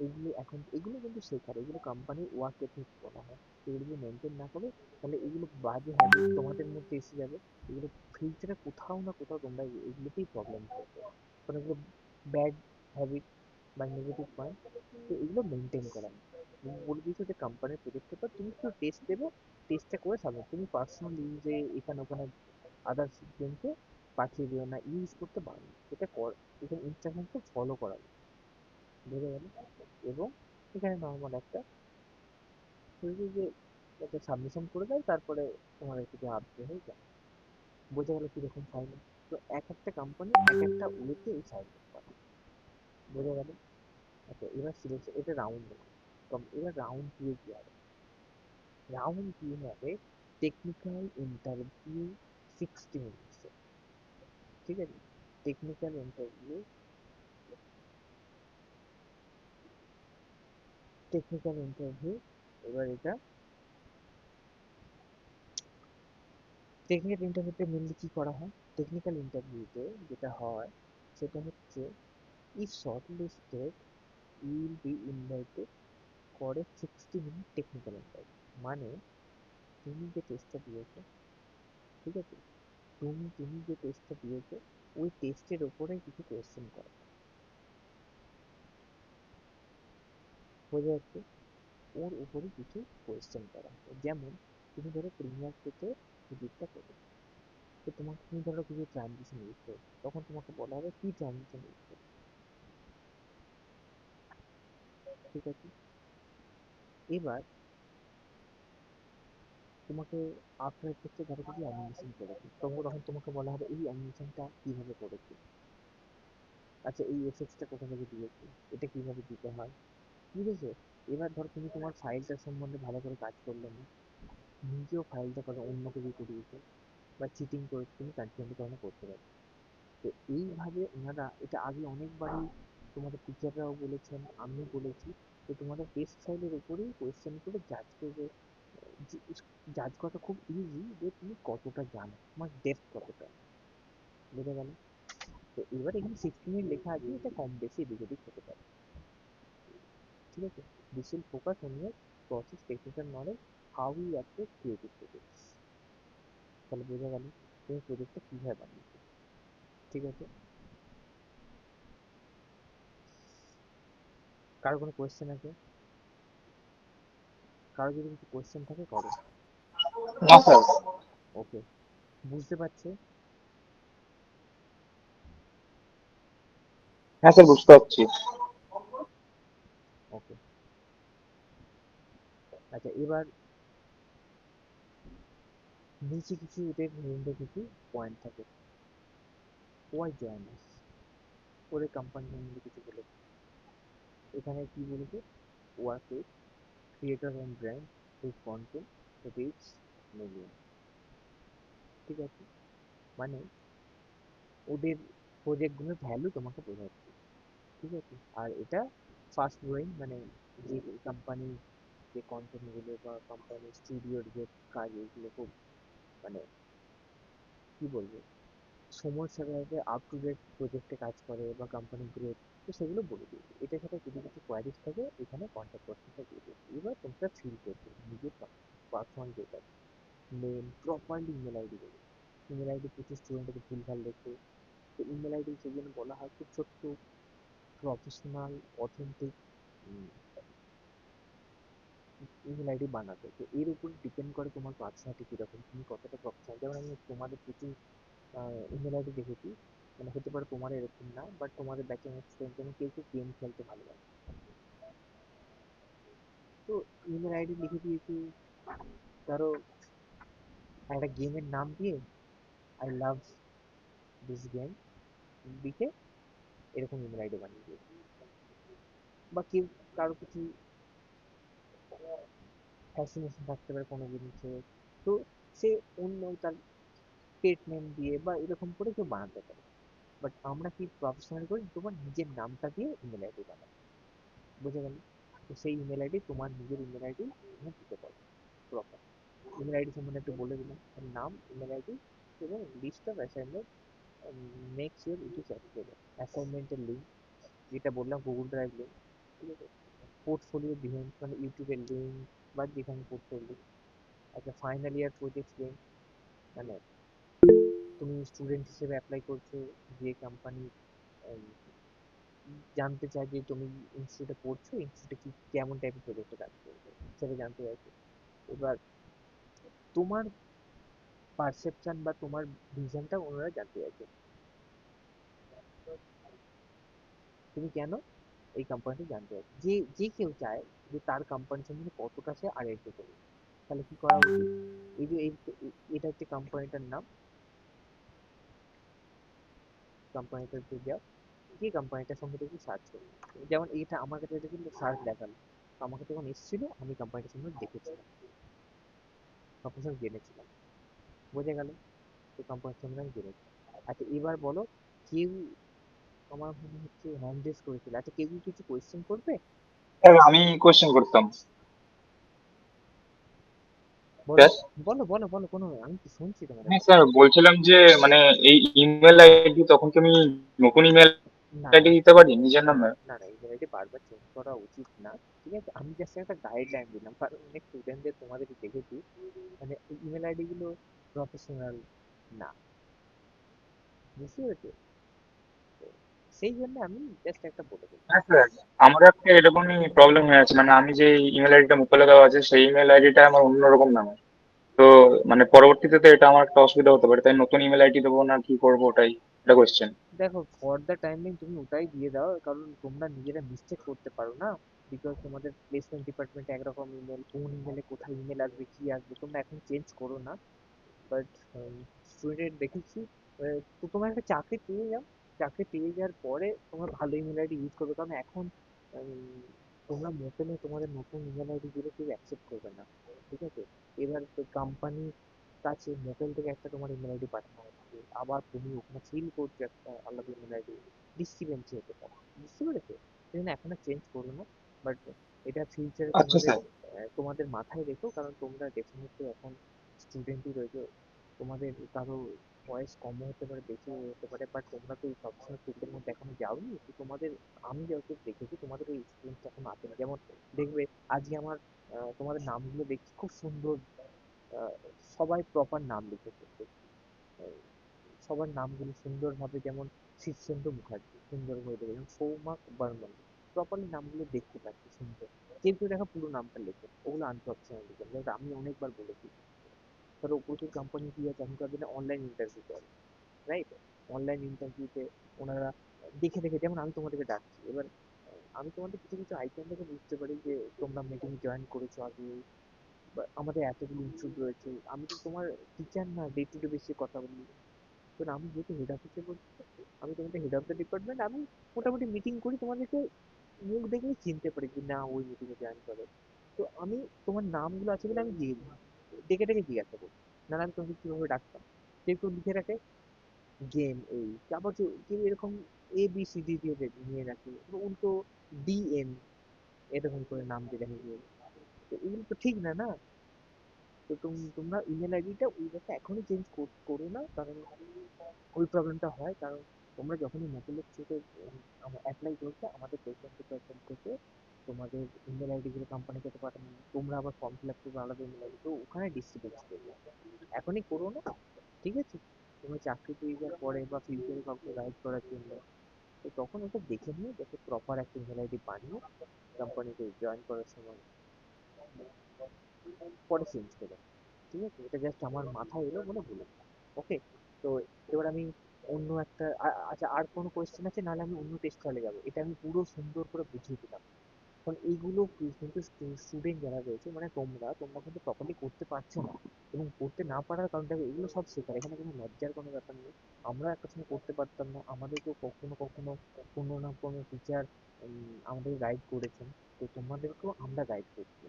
Speaker 1: এগুলো এখন এগুলো কিন্তু শেখার, এগুলো কোম্পানির ওয়ার্ক এথিক বলা হয়। এগুলো যদি মেনটেন না করো, তাহলে এগুলো বাজে হ্যাবিট তোমাদের মধ্যে এসে যাবে। এগুলো ফিউচারে কোথাও না কোথাও তোমরা এগুলোতেই প্রবলেম করবে, কারণ এগুলো ব্যাড হ্যাবিট বা নেগেটিভ পয়েন্ট। তো এগুলো মেনটেন করা, তুমি বলে দিয়েছো যে কোম্পানির প্রজেক্টের পর তুমি শুধু টেস্ট দেবে, টেস্টটা করে সাবমিট। তুমি পার্সোনাল ইউজে এখানে ওখানে আদার্স গেমকে পাঠিয়ে দিও না, ইউজ করতে পারো না। এটা কর, এখানে ইনস্ট্রাকশনকে ফলো করা উচিত। বোঝা গেল? এবং এখানে নর্মাল একটা শুধু যে একটা সাবমিশন করে দেয়, তারপরে তোমার কিছু আপডেট হয়ে যায়। বোঝা গেল কিরকম ফাইল। তো এক একটা কোম্পানি এক একটা ওয়েতে এই ফাইল করে। বোঝা গেল? আচ্ছা, এবার সিলেকশন, এটা রাউন্ড কম। এবার রাউন্ড টু এ কি হবে? রাউন্ড টু হবে টেকনিক্যাল ইন্টারভিউ, 60 মিনিটস। ঠিক আছে, টেকনিক্যাল ইন্টারভিউ, টেকনিক্যাল ইন্টারভিউ। এবার এটা টেকনিক্যাল ইন্টারভিউতে মেনলি কি করা হয়? টেকনিক্যাল ইন্টারভিউতে যেটা হয় সেটা হচ্ছে, if shortlisted you will be invited for a 60-minute technical interview। মানে তুমি যে টেস্টটা দিয়েছো, ঠিক আছে, তুমি যে টেস্টটা দিয়েছো, ওই টেস্টের ওপরে কিছু কোয়েশ্চেন করা হয়। বোঝা যাচ্ছে? ওর উপরে কিছু কোয়েশ্চেন করা হয়। যেমন তুমি ধরো প্রিমিয়ার থেকে এডিটটা করো, তো তোমাকে, তুমি ধরো কিছু ট্রানজিশন ইউজ করো, তখন তোমাকে বলা হবে কি ট্রানজিশন ইউজ করো। ঠিক আছে, এবার তোমাকে আফটার এফেক্টে ধরো কিছু অ্যানিমেশন করেছে, তখন তোমাকে বলা হবে এই অ্যানিমেশনটা কিভাবে করেছে। আচ্ছা, এই এফেক্টসটা কোথা থেকে দিয়েছে, এটা কিভাবে দিতে হয়। বুঝেছো? এবার ধরো তুমি তোমার ফাইলটা সম্বন্ধে ভালো করে কাজ করলে না, নিজেও ফাইলটা করে অন্যকে দিয়ে করিয়েছো, বা চিটিং করে তুমি কার্যক্রমে করতে পারো। তো এইভাবে ওনারা এটা আগে অনেকবারই তোমাদের টিচাররাও বলেছেন, আমিও বলেছি, যে তোমাদের টেস্ট ফাইলের উপরেই কোয়েশ্চেন করে জাজ করবে। জাজ করাটা খুব ইজি, যে তুমি কতটা জানো, তোমার ডেপথ কতটা। বোঝা গেল? তো এবার এখানে 60 মিনিট লেখা আছে, এটা কম বেশি এদিক ওদিক হতে পারে। ঠিক আছে, this will focus on your process, technical knowledge, how you approach creative projects. তাহলে বোঝা গেল তুমি প্রজেক্টটা কিভাবে বানিয়েছো। ঠিক আছে, কারো কোনো কোয়েশ্চেন আছে? কারো যদি কিছু কোয়েশ্চেন থাকে করো।
Speaker 2: না স্যার।
Speaker 1: ওকে, বুঝতে পারছো?
Speaker 2: হ্যাঁ স্যার, বুঝতে পারছি।
Speaker 1: ওকে, আচ্ছা, এবার নিচে কিছু ওদের মেনলি কিছু পয়েন্ট থাকে। ওয়াই জয়েন আস, ওদের কোম্পানি মেনলি কিছু বলেছে। এখানে কি বলেছে? Work with creator and brand whose content reach million. ঠিক আছে, মানে ওদের প্রজেক্টগুলোর ভ্যালু তোমাকে বোঝাচ্ছে। ঠিক আছে, আর এটা ফাস্ট গ্রোয়িং, মানে যে কোম্পানি, যে কন্টেন্টগুলো বা কোম্পানি স্টুডিওর যে কাজ, এগুলো খুব, মানে কি বলবো, সময়ের সাথে সাথে আপ টু ডেট প্রজেক্টে কাজ করে বা কোম্পানি গ্রোথ, তো সেগুলো বলে দিয়েছে। এটার সাথে যদি কিছু কোয়ারিজ থাকে এখানে কন্ট্যাক্ট পার্সনটা দিয়ে দিয়েছে। এবার তোমরা ফিল করবে নিজের personal data, name, properly email ID দেবে। ইমেল আইডি প্রচুর স্টুডেন্টকে ভুলভাল লেখে। তো ইমেল আইডি সেই জন্য বলা হয় খুব ছোট্ট, প্রফেশনাল, অথেন্টিক ইমেল আইডি বানাতে। তো এর উপর ডিপেন্ড করে তোমার পার্সোনালিটি কিরকম, তুমি কতটা প্রফেশনাল। যেমন আমি তোমাদের প্রচুর ইমেল আইডি দেখেছি, মানে হতে পারে তোমার এরকম না, বাট তোমাদের ব্যাচে অনেক স্টুডেন্ট যেমন কেউ কেউ গেম খেলতে ভালোবাসে, তো ইমেল আইডি লিখে দিয়েছি ধরো একটা গেমের নাম দিয়ে, আই লাভ দিস গেম লিখে এরকম ইমেল আইডি বানিয়ে দিয়েছি। বা কেউ, কারো কিছু ফ্যাসিনেশন থাকতে পারে কোনো জিনিসে, তো সে অন্য তার পেট নেম দিয়ে বা এরকম করে কেউ বানাতে পারে। বাট আমরা কি প্রফেশনাল করি, তোমার নিজের নামটা দিয়ে ইমেল আইডি বানাবো। বুঝে গেল? তো সেই ইমেল আইডি তোমার নিজের ইমেল আইডি তুমি দিতে পারো। প্রপার ইমেল আইডি সম্বন্ধে একটু বলে দিলাম, তার নাম, ইমেল আইডি এবং list of assignment, make sure it is activable. অ্যাসাইনমেন্টের লিঙ্ক, যেটা বললাম গুগল ড্রাইভ লিঙ্ক, ঠিক আছে? পোর্টফোলিও বিহেন্ড মানে ইউটিউবের লিঙ্ক বা যেখানে পোর্টফোলিও। আচ্ছা, ফাইনাল ইয়ার প্রজেক্ট লিঙ্ক, মানে তুমি স্টুডেন্ট হিসেবে অ্যাপ্লাই করছো, যে কোম্পানি জানতে চায় যে তুমি ইনস্টিটিউটে পড়ছো, ইনস্টিটিউটে কি কেমন টাইপের প্রজেক্টে কাজ করবে সেটা জানতে চাইছো। এবার তোমার পারসেপশন বা তোমার ভিশনটা ওনারা জানতে চাইছে, তুমি কেন এই কোম্পানিতে জানতে চাইছো। যে যে কেউ চায় যে তার কোম্পানি সম্বন্ধে কতটা সে আইডেন্টি করবে, তাহলে কি করা উচিত? এই যে এটা হচ্ছে কোম্পানিটার নাম, কোম্পানিটার যে যাও, যে কোম্পানিটার সম্বন্ধে একটু সার্চ করবে। যেমন এইটা আমার কাছে এটা কিন্তু সার্চ দেখালো, তো আমাকে যখন এসেছিল আমি কোম্পানিটার সম্বন্ধে দেখেছিলাম, সবকিছু জেনেছিলাম। বোঝা গেল? তো কোম্পানির সম্বন্ধে আমি জেনেছি। আচ্ছা এবার বলো, কেউ, আমার মনে হচ্ছে হ্যান্ড রেজ করেছিল, আচ্ছা কেউ কি কিছু কোয়েশ্চেন করবে?
Speaker 2: স্যার আমি কোশ্চেন করতাম।
Speaker 1: বলো,
Speaker 2: স্যার,
Speaker 1: বলো বলো বলো, কোনো আমি তো শুনছি তোমাদের
Speaker 2: হ্যাঁ
Speaker 1: কথা।
Speaker 2: স্যার, বলছিলাম যে মানে এই ইমেল আইডি তখন কি আমি নতুন ইমেল
Speaker 1: না না
Speaker 2: আইডি দিতে পারি নিজের
Speaker 1: না
Speaker 2: নামে?
Speaker 1: না না, ইমেল আইডি বারবার চেঞ্জ করা উচিত না। ঠিক আছে, আমি জাস্ট একটা গাইডলাইন দিলাম, কারণ অনেক স্টুডেন্টদের তোমাদের দেখেছি মানে ইমেল আইডি গুলো প্রফেশনাল না, বুঝতে পেরেছো? তো সেই জন্য আমি জাস্ট একটা বলে দিলাম।
Speaker 2: হ্যাঁ স্যার, আমারও একটা এরকমই প্রবলেম হয়ে আছে, মানে আমি যে ইমেল আইডিটা মুখে দেওয়া আছে সেই ইমেল আইডিটা আমার অন্যরকম নামে। তো মানে পরবর্তীতে তো এটা আমার একটা অসুবিধা হতে পারে, তাই নতুন ইমেল আইডি দেবো না কি করবো ওটাই একটা কোয়েশ্চেন।
Speaker 1: দেখো, ফর দ্য টাইম বিং তুমি ওটাই দিয়ে দাও, কারণ তোমরা নিজেরা মিস্টেক করতে পারো না। বিকজ তোমাদের প্লেসমেন্ট ডিপার্টমেন্টে একরকম ইমেল, কোন ইমেলে কোথায় ইমেল আসবে কি আসবে তোমরা এখন চেঞ্জ করো না। বাট স্টুডেন্ট দেখেছি, তো তোমার একটা চাকরি পেয়ে যাও, চাকরি পেয়ে যাওয়ার পরে তোমরা ভালো ইমেল আইডি ইউজ করবে, কারণ এখন উম, তোমরা মোটেলে তোমাদের নতুন ইমেল আইডি দিলে কেউ অ্যাকসেপ্ট করবে না। ঠিক আছে? এবার কোম্পানির কাছে মোবাইল থেকে একটা তোমার ইমেল আইডি পাঠানো হচ্ছে, আবার তুমি ওখানে ফিল করছো একটা আলাদা ইমেল আইডি, ডিসক্রিপেন্সি হতে পারে। বুঝতে পেরেছো? সেই জন্য এখন আর চেঞ্জ করো না। বাট এটা ফিউচারে
Speaker 2: আচ্ছা
Speaker 1: তোমাদের
Speaker 2: স্যার।
Speaker 1: তোমাদের মাথায় রেখো, কারণ তোমরা ডেফিনেটলি এখন স্টুডেন্টই রয়েছে। তোমাদের কারো বয়স কমও হতে পারে, বেশিও হতে পারে, বাট তোমরা তো এই সবসময় ফিল্ডের মধ্যে এখনো যাওনি, তো তোমাদের, আমি যতদূর দেখেছি তোমাদের ওই এক্সপিরিয়েন্সটা এখনো আসেনি। যেমন দেখবে আজকে আমার তোমাদের নামগুলো দেখছি খুব সুন্দর, আহ, সবাই প্রপার নাম লিখেছে দেখছি। আহ, সবার নামগুলো সুন্দরভাবে, যেমন শীর্ষেন্দু মুখার্জি সুন্দর করে দেখে, যেমন সৌমাক বর্মন, প্রপারলি নামগুলো দেখতে পাচ্ছি সুন্দর। কেউ কেউ দেখা পুরো নামটা লেখে, ওগুলো আনপ্রফেশনাল লিখে, যেটা আমি অনেকবার বলেছি। ধরো প্রচুর কোম্পানি কি আছে এখনকার দিনে, অনলাইন ইন্টারভিউ করে, রাইট? অনলাইন ইন্টারভিউতে ওনারা দেখে দেখে, যেমন আমি তোমাদেরকে ডাকছি এবার, আমি তোমাদের কিছু কিছু আইটেম দেখে বুঝতে পারি যে তোমরা মিটিং জয়েন করেছো আগে, বা আমাদের এতগুলো ইনস্টিটিউট রয়েছে, আমি তো তোমার টিচার না, ডে টু ডে বেসিসে কথা বলি। তো আমি যেহেতু হেড অফিসে বলছি, আমি তোমাদের হেড অফ দ্য ডিপার্টমেন্ট, আমি মোটামুটি মিটিং করি, তোমাদেরকে মুখ দেখলেই চিনতে পারি যে না ওই মিটিংয়ে জয়েন করে। তো আমি তোমার নামগুলো আছে বলে আমি দিয়ে দিই, ডেকে ডেকে জিজ্ঞাসা করি, নাহলে আমি তোমাকে কিভাবে ডাকতাম। কেউ কেউ লিখে রাখে গেম, এই তারপর কেউ কেউ এরকম এ বি সি ডি দিয়ে নিয়ে রাখে, আবার উল্টো ডি এম এরকম করে নাম দিয়ে রাখে কেউ। তো এগুলো তো ঠিক না, না? তো তোমরা ইমেল আইডিটা ওইভাবে এখনই চেঞ্জ করো না, কারণ ওই প্রবলেমটা হয়, কারণ তোমরা যখনই মোবাইলের থ্রুতে অ্যাপ্লাই করছো, আমাদের প্লেসমেন্ট ডিপার্টমেন্ট থেকে তোমাদের ইমেল আইডি গুলো কোম্পানিকে তো পাঠানো হয়। তোমরা আবার ফর্ম ফিল আপ করবে আলাদা ইমেল আইডি, তো ওখানে ডিস্টার্বেন্স করবে। এখনই করো না, ঠিক আছে? তুমি চাকরি পেয়ে যাওয়ার পরে বা ফিউচারে কাউকে গাইড করার জন্য, তো তখন ওটা দেখে নিয়ে যাতে প্রপার একটা ইমেল আইডি বানিয়ে কোম্পানিতে জয়েন করার সময় পরে চেঞ্জ করো। ঠিক আছে? এটা জাস্ট আমার মাথায় এলো বলে বলে। ওকে? তো এবার আমি অন্য একটা আচ্ছা, আর কোনো কোয়েশ্চেন আছে, নাহলে আমি অন্য টেস্ট চলে যাবো। এটা আমি পুরো সুন্দর করে বুঝিয়ে দিলাম। কারণ এইগুলো কিন্তু স্টুডেন্ট যারা রয়েছে, মানে তোমরা কিন্তু প্রপারলি করতে পারছো না, এবং করতে না পারার কারণটা এগুলো সব শেখার, এখানে কোনো লজ্জার কোনো ব্যাপার নেই। আমরা একটা সময় করতে পারতাম না, আমাদেরকেও কখনো কখনো কোনো না কোনো টিচার আমাদের গাইড করেছেন, তো তোমাদেরকেও আমরা গাইড করছি।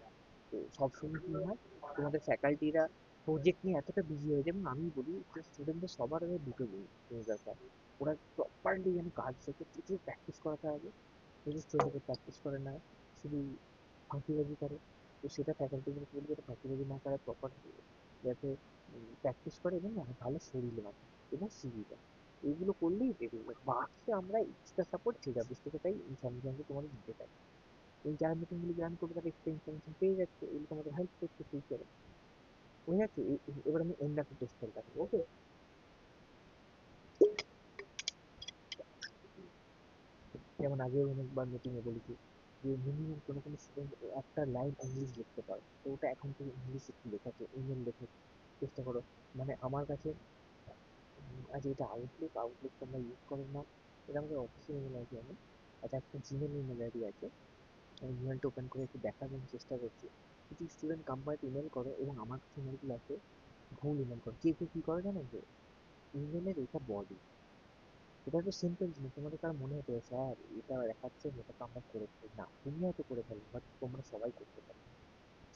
Speaker 1: তো সবসময় কি হয়, তোমাদের ফ্যাকাল্টিরা প্রজেক্ট নিয়ে এতটা বিজি হয়ে যায়। এবং আমি বলি যে স্টুডেন্টদের সবার আগে দুটো জিনিস দরকার, ওরা প্রপারলি যেন কাজ শেখে, প্রচুর প্র্যাকটিস করাতে হবে। যদি স্টুডেন্টকে প্র্যাকটিস করে না, শুধু ফাঁকিবাজি করে, তো সেটা ফ্যাকাল্টিদেরকে বলবে এটা ফাঁকিবাজি না করে প্রপার যাতে প্র্যাকটিস করে এবং ভালো শরীর রাখে এবং সিবি দেয়। এইগুলো করলেই রেডি হবে। বাকি আমরা এক্সট্রা সাপোর্ট ঠিক আছে থেকে তাই সঙ্গে সঙ্গে তোমাদের দিতে পারি। এই যারা মিটিংগুলো জয়েন করবে তারা এক্সট্রা ইনফরমেশন পেয়ে যাচ্ছে, এগুলো তোমাদের হেল্প করছে ফিউচারে। বুঝে যাচ্ছে? এবার আমি অন্য একটা টেস্ট করে দেখাবো, ওকে? যেমন আগেও অনেকবার মিটিংয়ে বলেছি যে মিনিমাম কোনো কোনো স্টুডেন্ট একটা লাইন ইংলিশ লিখতে পারে, তো ওটা এখন থেকে ইংলিশ একটু লেখাকে ইমেল লেখে চেষ্টা করো। মানে আমার কাছে আজ এটা আউটলুক আউটলুক তোমরা ইউজ করো না, এটা আমাদের অফিসিয়াল ইমেল আইডি। আমি আচ্ছা একটা জিমেল ইমেল আইডি আছে, আমি ইমেলটা ওপেন করে একটু দেখার জন্য চেষ্টা করছি। কিছু স্টুডেন্ট কোম্পানিতে ইমেল করো এবং আমার কাছে ইমেলগুলো আছে ভুল ইমেল করো। কেউ কেউ কী করে জানো, যে ইমেলের এটা বডি, এটা তো সিম্পল জিনিস, তোমাদের কার মনে হতে পারে স্যার এটা দেখাচ্ছে এটা তো আমরা করেছি না, তুমি হয়তো করে ফেলো বাট তোমরা সবাই করতে পারো,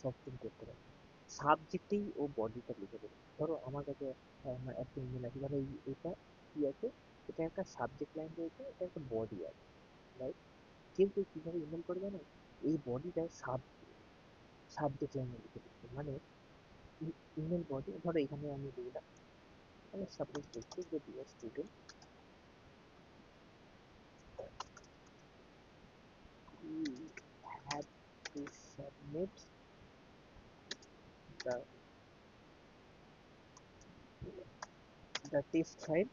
Speaker 1: সব তুমি করতে পারো। সাবজেক্টেই ও বডিটা লিখে দেবে। ধরো আমার কাছে আমার একটা ইমেল আছে, ধরো এটা কি আছে, এটা একটা সাবজেক্ট লাইন রয়েছে, এটা একটা বডি আছে, রাইট? কেউ কেউ কীভাবে ইমেল করে জানো, এই বডিটা সাবজেক্ট লাইনে লিখে দিচ্ছে। মানে ইমেল বডি, ধরো এখানে আমি লিখলাম, আমি সাপোজ লিখছি যে dear student, you had to submit the test file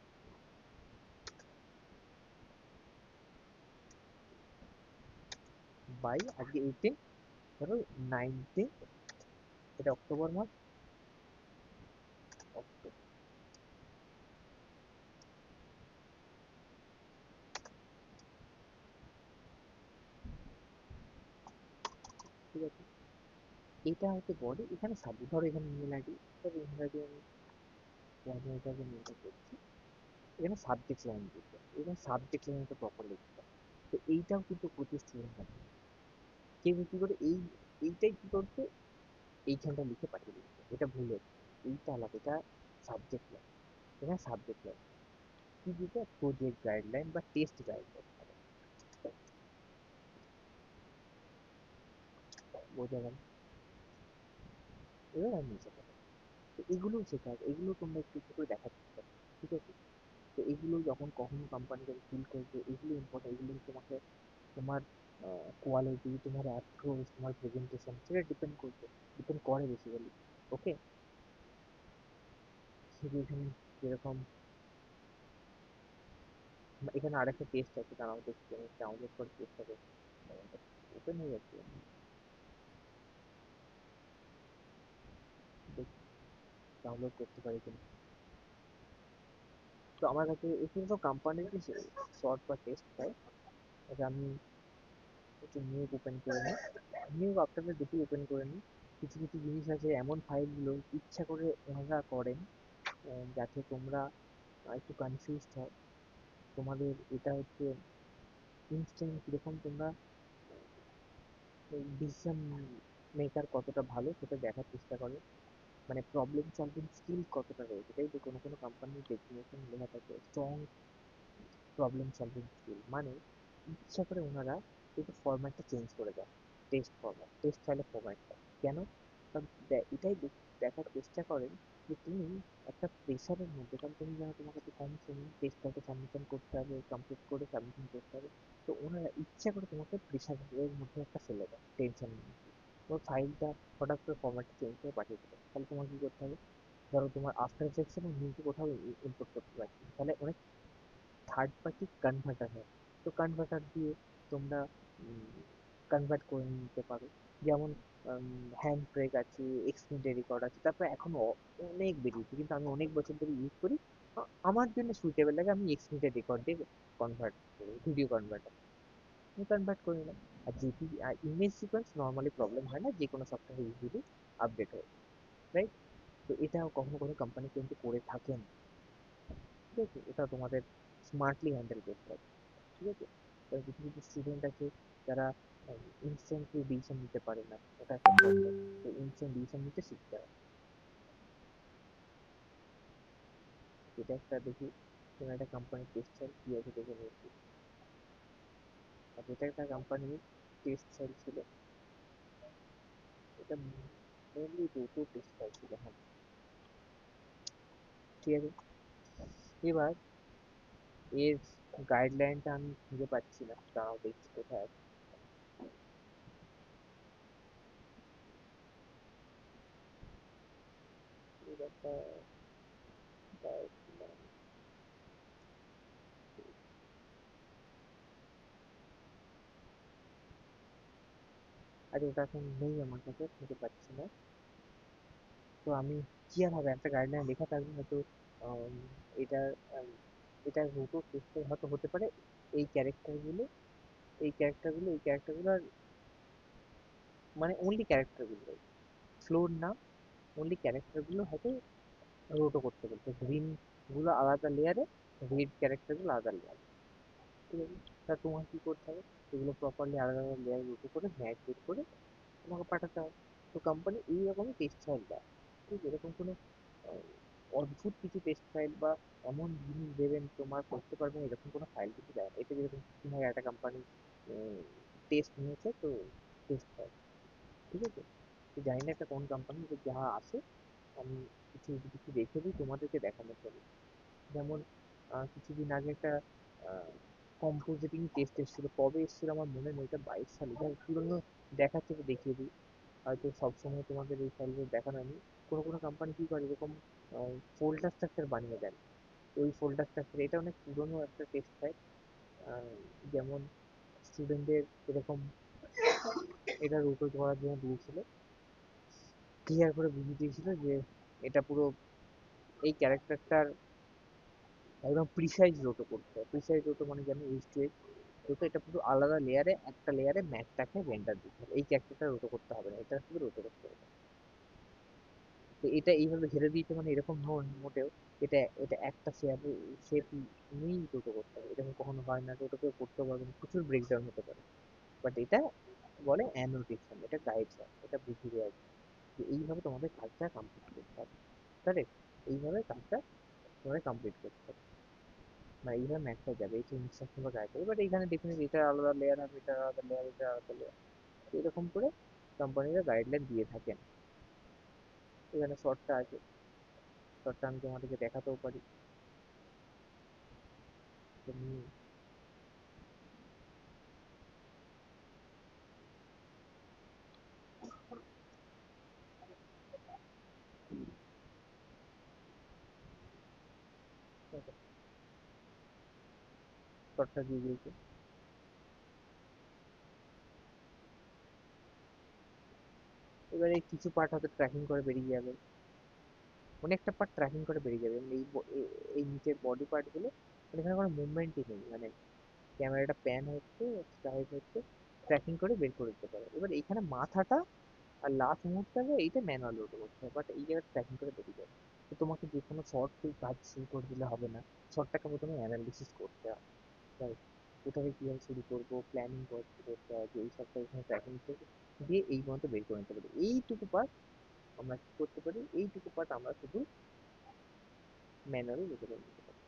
Speaker 1: by আজকে 18, ধরো 19, এটা অক্টোবর মাস, অক্টোবর, ঠিক আছে? এটা হচ্ছে বডি, এখানে সাবজেক্ট, ধরো এখানে ইমেল আইডি, ধরো ইমেল আইডি আমি কোঅর্ডিনেটরকে মেলটা করছি, এখানে সাবজেক্ট লাইন দিতে, এখানে সাবজেক্ট লাইনটা প্রপার লিখতে হবে। তো এইটাও কিন্তু প্রচুর স্টুডেন্ট আছে, কেউ কি করে এইটাই কি করছে, এইখানটা লিখে পাঠিয়ে দিচ্ছে, এটা ভুল হচ্ছে। এইটা আলাদা, এটা সাবজেক্ট লাইন, এখানে সাবজেক্ট লাইন কি দিতে, প্রজেক্ট গাইডলাইন বা টেস্ট গাইডলাইন, বোঝা গেল? এবার আমি নিচে যাবো। তো এগুলোও শেখা আছে, এগুলো তোমরা একটু একটু করে দেখার চেষ্টা করো, ঠিক আছে? তো এগুলো যখন কখনো কোম্পানি যখন ফিল করবে এগুলো ইম্পর্টেন্ট, এগুলো তোমাকে তোমার কোয়ালিটি, তোমার অ্যাপ্রোচ, তোমার প্রেজেন্টেশন, সেটা ডিপেন্ড করে বেসিক্যালি, ওকে? শুধু এখানে যেরকম এখানে আরেকটা টেস্ট আছে, তারাও দেখছি আমি ডাউনলোড করে চেষ্টা করছি, ওপেন হয়ে যাচ্ছে, দেখি ডাউনলোড করতে পারি কিনা। তো আমার কাছে এখানে তো কোম্পানির কিছু শর্ট বা টেস্ট পাই, এটা আমি একটু নিউ ওপেন করে নিই, নিউ আফটার দুটি ওপেন করে নিই। কিছু কিছু জিনিস আছে, এমন ফাইলগুলো ইচ্ছা করে ওনারা করেন যাতে তোমরা একটু কনফিউজড হও। তোমাদের এটা হচ্ছে ইনস্ট্যান্ট কীরকম তোমরা ডিসিশন মেকার কতটা ভালো সেটা দেখার চেষ্টা করো, মানে প্রবলেম সলভিং স্কিল কতটা রয়েছে, তাই তো কোনো কোনো কোম্পানির ডেফিনেশন লেখা থাকে স্ট্রং প্রবলেম সলভিং স্কিল, মানে ইচ্ছা করে ওনারা একটু ফরম্যাটটা চেঞ্জ করে দেয়, টেস্ট ফরম্যাট, টেস্ট ফাইলের ফরম্যাটটা কেন, কারণ এটাই দেখার চেষ্টা করেন যে তুমি একটা প্রেশারের মধ্যে, কারণ তুমি জানো তোমার কাছে কম সময়, টেস্টটাকে সাবমিশন করতে হবে, কমপ্লিট করে সাবমিশন করতে হবে। তো ওনারা ইচ্ছা করে তোমাকে প্রেশারের মধ্যে একটা ফেলে দেয়, টেনশনের মধ্যে। তোমার ফাইলটা হঠাৎ করে ফরম্যাটটা চেঞ্জ করে পাঠিয়ে দেবে, তাহলে তোমার কি করতে হবে, ধরো তোমার আফটার এফেক্টস এবং লিঙ্কে কোথাও ইম্পোর্ট করতে পারছি না, তাহলে অনেক থার্ড পার্টি কনভার্টার হয়, তো কনভার্টার দিয়ে তোমরা কনভার্ট করে নিতে পারো। যেমন হ্যান্ড ব্রেক আছে, এক্সটেন্ডে রেকর্ড আছে, তারপর এখনো অনেক বেরিয়েছে, কিন্তু আমি অনেক বছর ধরে ইউজ করি। আমার জন্য সুইটেবল লাগে, আমি এক্সটেন্ডে রেকর্ড দিয়ে কনভার্ট করি, ভিডিও কনভার্টার আমি কনভার্ট করে নিলাম। আর জেপিজি আর ইমেজ সিকোয়েন্স নর্মালি প্রবলেম হয় না, যে কোনো সফটওয়্যার ইজিলি আপডেট হয়, রাইট? তো এটাও কখনো কোনো কোম্পানি কিন্তু করে থাকেন, ঠিক আছে? এটা তোমাদের স্মার্টলি হ্যান্ডেল করতে হবে, ঠিক আছে? কারণ কিছু কিছু স্টুডেন্ট আছে যারা ইনস্ট্যান্টলি ডিসিশন নিতে পারে না, ওটা একটা প্রবলেম। তো ইনস্ট্যান্ট ডিসিশন নিতে শিখতে হবে। এটা একটা দেখি কোনো একটা কোম্পানির টেস্ট চাই কি আছে দেখে নিয়েছি। আর এটা একটা কোম্পানির টেস্ট চাই ছিল, এটা মেনলি দুটো টেস্ট চাই ছিল। হ্যাঁ, ঠিক আছে। এবার এর গাইডলাইনটা আমি খুঁজে পাচ্ছি না, দাঁড়াও দেখছি কোথায় আছে। এর একটা guideline, আরে ওটা এখন নেই আমার কাছে, খুঁজে পাচ্ছি না। তো আমি কি আর হবে, একটা গাইডলাইন লেখা থাকবে হয়তো আম, এটার আম, এটার রুটও টেস্টে হয়তো হতে পারে এই ক্যারেক্টারগুলো, এই ক্যারেক্টারগুলো আর মানে অনলি ক্যারেক্টারগুলো, ফ্লোর না, অনলি ক্যারেক্টারগুলো হয়তো রোটও করতে পারে। গ্রিন গুলো আলাদা লেয়ারে, রেড ক্যারেক্টারগুলো আলাদা লেয়ারে, ঠিক আছে। তা তোমার কি করতে হবে, এগুলো প্রপারলি আলাদা আলাদা লেয়ার রুটো করে ম্যারিনেট করে তোমাকে পাঠাতে হবে। তো কোম্পানি এইরকমই টেস্ট ফাইল দেয়, ঠিক এরকম কোনো আহ, অদ্ভুত কিছু টেস্ট ফাইল বা এমন জিনিস দেবেন তোমার করতে পারবে না এরকম কোনো ফাইল কিছু দেয় না। এটা যেরকম কিছুদিন আগে একটা কোম্পানি টেস্ট নিয়েছে, তো টেস্ট ফাইল, ঠিক আছে। তো জানি না এটা কোন কোম্পানি, যা আছে আমি কিছু কিছু রেখে দিই তোমাদেরকে দেখানোর জন্য। যেমন কিছুদিন আগে একটা কম্পোজিটিং টেস্ট এসেছিল, কবে এসেছিল আমার মনে নেই, এটা 22 সালে, যাই হোক, পুরোনো দেখাচ্ছে তো দেখিয়ে দিই। হয়তো সবসময় তোমাদের এই ফাইলগুলো দেখানো হয়নি। কোনো কোনো কোম্পানি কি করে এরকম ফোল্ডার স্ট্রাকচার বানিয়ে দেন, ওই ফোল্ডার স্ট্রাকচার এটা অনেক পুরোনো একটা টেস্ট ফাইল। যেমন স্টুডেন্টদের এরকম এটা রুটো করার জন্য দিয়েছিল, ক্লিয়ার করে বুঝিয়ে দিয়েছিল যে এটা পুরো এই ক্যারেক্টারটার একদম প্রিসাইজ রোটো করতে হয়। প্রিসাইজ রোটো মানে যেমন এইচ টু এইচ রোটো, এটা পুরো আলাদা লেয়ারে, একটা লেয়ারে ম্যাটটাকে রেন্ডার দিতে হবে, এই ক্যারেক্টারটা রোটো করতে হবে না, এটা শুধু রোটো করতে হবে। তো এটা এইভাবে ঝেড়ে দিয়েছে মানে এরকম নয় মোটেও, এটা এটা একটা শেপ নিয়েই রোটো করতে হবে, এরকম কখনো হয় না। রোটো কেউ করতে পারবে না, প্রচুর ব্রেকডাউন হতে পারে। বাট এটা বলে অ্যানোটেশন, এটা গাইডলাইন, এটা বুঝিয়ে দেওয়া যায় যে এইভাবে তোমাদের কাজটা কমপ্লিট করতে হবে। কারেক্ট, এইভাবে কাজটা তোমাদের কমপ্লিট করতে হবে, মানে এইভাবে ম্যাথটা যাবে, এই ইনস্ট্রাকশন বা গাইড হবে। বাট এখানে ডেফিনেটলি এটা আলাদা লেয়ার হবে, এটা আলাদা লেয়ার, এটা আলাদা লেয়ার, এরকম করে কোম্পানিরা গাইডলাইন দিয়ে থাকেন। এখানে শর্টটা আছে, শর্টটা আমি তোমাদেরকে দেখাতেও পারি। তুমি শর্টটা দিয়ে দিয়েছে। এবারে কিছু পার্ট হয়তো ট্র্যাকিং করে বেরিয়ে যাবে, অনেকটা পার্ট ট্র্যাকিং করে বেরিয়ে যাবে। এই এই নিচের বডি পার্ট গুলো, মানে এখানে কোনো মুভমেন্টই নেই, মানে ক্যামেরাটা প্যান হচ্ছে, স্লাইড হচ্ছে, ট্র্যাকিং করে বের করে দিতে পারে। এবার এখানে মাথাটা আর লাস্ট মুহূর্তে এইটা ম্যানুয়াল ওটা করতে হবে, বাট এই জায়গায় ট্র্যাকিং করে বেরিয়ে যাবে। তো তোমাকে যে কোনো শর্ট কাজ শুরু করে দিলে হবে না, শর্টটাকে প্রথমে অ্যানালিসিস করতে হবে, right? কোথা থেকে কিভাবে শুরু করবো, প্ল্যানিং করতে হবে, এই সবটা এখানে ট্র্যাকিং থেকে দিয়ে এই পর্যন্ত বের করে নিতে পারি। এইটুকু পার্ট আমরা কি করতে পারি, এইটুকু পার্ট আমরা শুধু ম্যানুয়ালি লিখে নিতে পারি।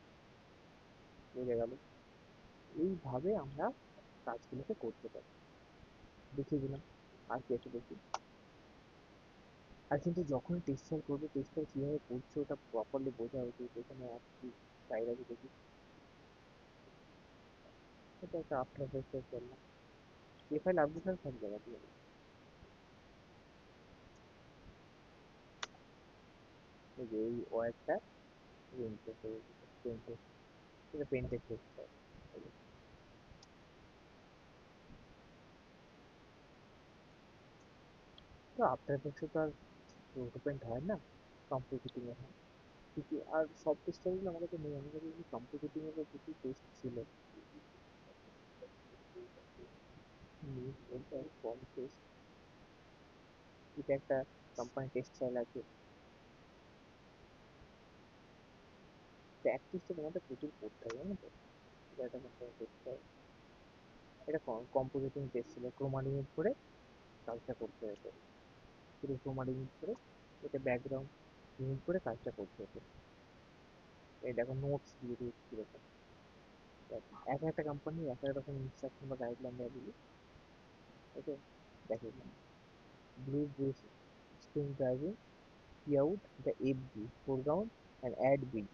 Speaker 1: বোঝা গেল? এইভাবে আমরা কাজগুলোকে করতে পারি, দেখিয়ে দিলাম। আর কি আছে দেখি। আর কিন্তু যখন টেক্সচার করবে, টেক্সচার কিভাবে করছে ওটা প্রপারলি বোঝা উচিত। এখানে আর কি ফাইল আছে দেখি, এটা একটা আফটার এফেক্টস করলাম, এই ফাইল আপডেট হয় সব জায়গা দিয়ে। এই যে এই ওয়ারটা পেন্টেক্স, এটা পেন্টেক্স টেক্সচার। তো আফটার এফেক্টসে তো আর ওপেন হয় না, কম্পোজিটিং এ হয়। কিছু আর সব টেক্সচারগুলো আমার কাছে নেই, আমার কাছে কম্পোজিটিং এর কিছু টেস্ট ছিল। এটা কম টেস্ট, এটা একটা কোম্পানি টেক্সট ফাইল আছে। প্র্যাকটিসটা তোমাদের প্রচুর করতে হবে, জানো তো। এটা একটা কোম্পানি টেক্সট ফাইল, এটা কম্পোজিটিং টেস্ট ছিল, ক্রোমা রিমুভ করে কাজটা করতে হতো, শুধু ক্রোমা রিমুভ করে, এটা ব্যাকগ্রাউন্ড রিমুভ করে কাজটা করতে হতো। এই দেখো নোটস দিয়ে দিয়েছি কিরকম। দেখো, এক একটা কোম্পানি এক এক রকম ইনস্ট্রাকশন বা গাইডলাইন দেয় বুঝলি। ওকে, দেখো blue bridge screen driving, see out the FG foreground and add BG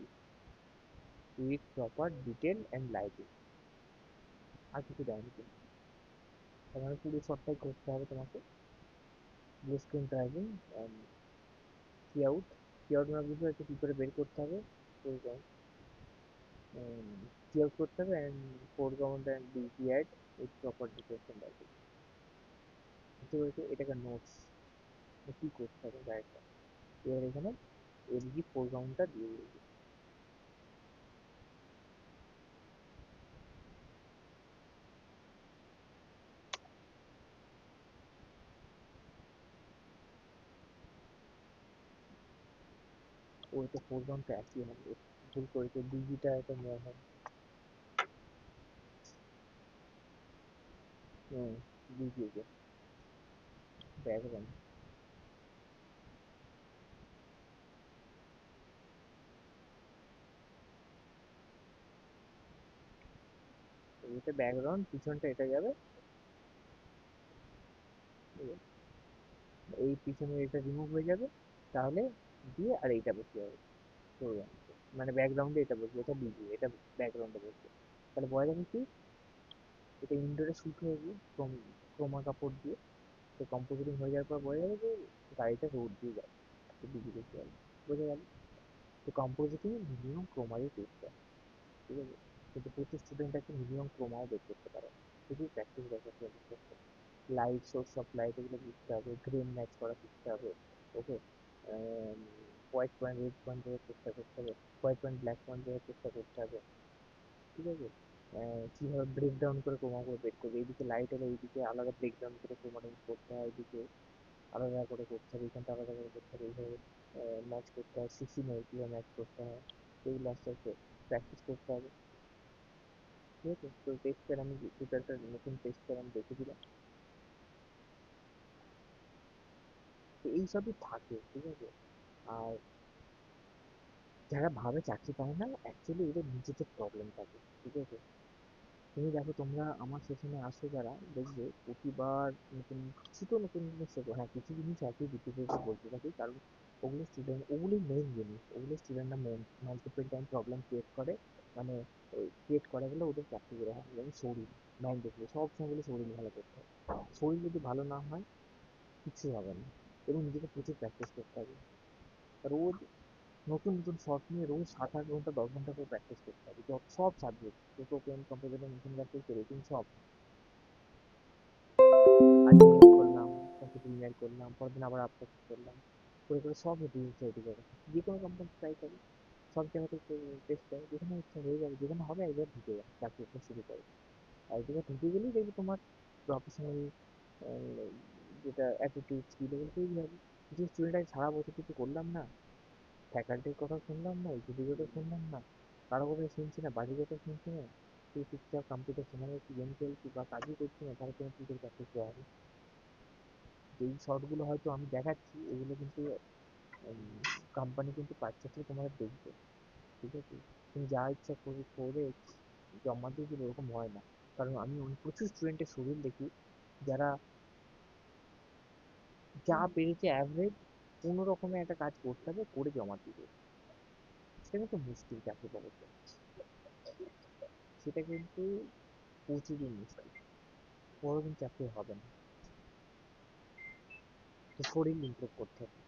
Speaker 1: with proper detail and lighting। আর কিছু দেয়নি কিন্তু, তার মানে পুরো শটটাই করতে হবে তোমাকে। Blue screen driving and see out, see out মানে বুঝতে পারছো কি করে বের করতে হবে, foreground see out করতে হবে and foreground and BG add with proper details and lighting। বুঝতে পেরেছো, এটাকে নোটস কি করতে হবে গাইডটা। এবার এখানে এলজি ফোরগ্রাউন্ডটা দিয়ে দিয়েছি। ওই তো ফোরগ্রাউন্ডটা একই হবে, ভুল করেছে, বিজিটা এটা নেওয়া হয়। হুম, বিজি ব্যাকগ্রাউন্ড। এটা ব্যাকগ্রাউন্ড, পিছনটা এটা যাবে। ঠিক আছে? এই পিছনে এটা রিমুভ হয়ে যাবে, তাহলে দিয়ে আর এইটা বসে যাবে foreground। মানে ব্যাকগ্রাউন্ডে এটা বসবে, এটা বিজি, এটা ব্যাকগ্রাউন্ডে বসবে। তাহলে বোঝা যাবে কি, এটা ইনডোরে শুট হয়েছে ক্রোমা কাপড় দিয়ে। তো কম্পোজিটিং হয়ে যাওয়ার পর বোঝা যাবে যে গাড়িটা রোড দিয়ে যাবে, বিজি বসে যাবে। বোঝা গেল। তো কম্পোজিটিং মিনিমাম ক্রোমারই করতে হয়, ঠিক আছে? কিন্তু প্রচুর স্টুডেন্ট আছে মিনিমাম ক্রোমাও বের করতে পারে না। শুধু প্র্যাকটিস দরকার করতে। লাইট, সোর্স অফ লাইট এগুলো বুঝতে হবে, গ্রেন ম্যাচ করা শিখতে হবে। ওকে, হোয়াইট পয়েন্ট রেড পয়েন্ট দেওয়ার চেষ্টা করতে হবে, হোয়াইট পয়েন্ট ব্ল্যাক পয়েন্ট দেওয়ার চেষ্টা করতে হবে। ঠিক আছে? কীভাবে ব্রেক ডাউন করে ক্রোমাগুলো বের করবে, এইদিকে লাইট হলে এইদিকে আলাদা ব্রেক ডাউন করে ক্রোমাটা করতে হয়, এইদিকে আলাদা করে করতে হবে, এখানটা আলাদা করে করতে হবে, এইভাবে ম্যাচ করতে হয়, সিসি নয় কীভাবে ম্যাচ করতে হয়, এইগুলো আস্তে আস্তে প্র্যাকটিস করতে হবে। ঠিক আছে? তো টেস্টের আমি দুটো একটা নতুন টেস্টের আমি দেখে দিলাম। তো এইসবই থাকে, ঠিক আছে? আর যারা ভাবে চাকরি পায় না, অ্যাকচুয়ালি এদের নিজেদের প্রবলেম থাকে। ঠিক আছে? তুমি দেখো, তোমরা আমার সেশনে আসো যারা, দেখবে প্রতিবার নতুন কিছু তো নতুন জিনিস শেখো। হ্যাঁ, কিছু জিনিস একই রিপিটেডলি বলতে থাকি, কারণ ওগুলো স্টুডেন্ট, ওগুলোই মেইন জিনিস, ওগুলো স্টুডেন্টরা মাল্টিপল টাইম প্রবলেম ক্রিয়েট করে। মানে ক্রিয়েট করে বলে ওদের চাকরিগুলো হয়। যেমন শরীর, মাইন্ড দেখবে সব সময় বলে শরীর ভালো করতে হবে। শরীর যদি ভালো না হয় কিছু হবে না। এবং নিজেকে প্রচুর প্র্যাকটিস করতে হবে। রোজ নতুন নতুন শট নিয়ে রোজ 7-8 ঘন্টা 10 ঘন্টা করে প্র্যাকটিস করতে হবে, সব সাবজেক্ট, টোটো পেন কম্পিউটার মেশিন গ্রাফিক্স রেটিং সব। আজকে মেল করলাম, কালকে ইমেল করলাম, পরের দিন আবার আপ্রাক্টিস করলাম, করে করে সব রিলস রেডি করে। যে কোনো কোম্পানি ট্রাই করো, সব জায়গাতে টেস্ট দেয়, যেখানে ইচ্ছা হয়ে যাবে, যেখানে হবে একবার ঢুকে যাবে, চাকরি করতে শুরু করো। আর এক জায়গায় ঢুকে গেলেই দেখবে তোমার প্রফেশনাল যেটা অ্যাটিটিউড স্কিল এগুলো তৈরি হবে। যে স্টুডেন্ট আজ সারা বছর কিছু করলাম না, ফ্যাকাল্টির কথা শুনলাম না, এইচওডির কথা শুনলাম না, কারো কথা শুনছি না, বাড়ির কথা শুনছি না, তুই চুপচাপ কম্পিউটার সেখানে একটু গেম খেলছি বা কাজই করছি না, তাহলে তোমার কি করে চাকরি দেওয়া হবে? যেই শর্টগুলো হয়তো আমি দেখাচ্ছি, এগুলো কিন্তু কোম্পানি কিন্তু পারচেসে তোমাদের দেখবে। ঠিক আছে? তুমি যা ইচ্ছা করে করে জমা দিয়ে দিলে ওরকম হয় না। কারণ আমি প্রচুর স্টুডেন্টের শরীর দেখি, যারা যা পেরেছে অ্যাভারেজ কোনো রকমে একটা কাজ করতে হবে, করে জমা দিবে। সেটা কিন্তু মুশকিল চাকরি পাওয়ার জন্য। সেটা কিন্তু প্রচুরই মুশকিল, কোনোদিন চাকরি হবে না। তো শরীর ইমপ্রুভ করতে হবে।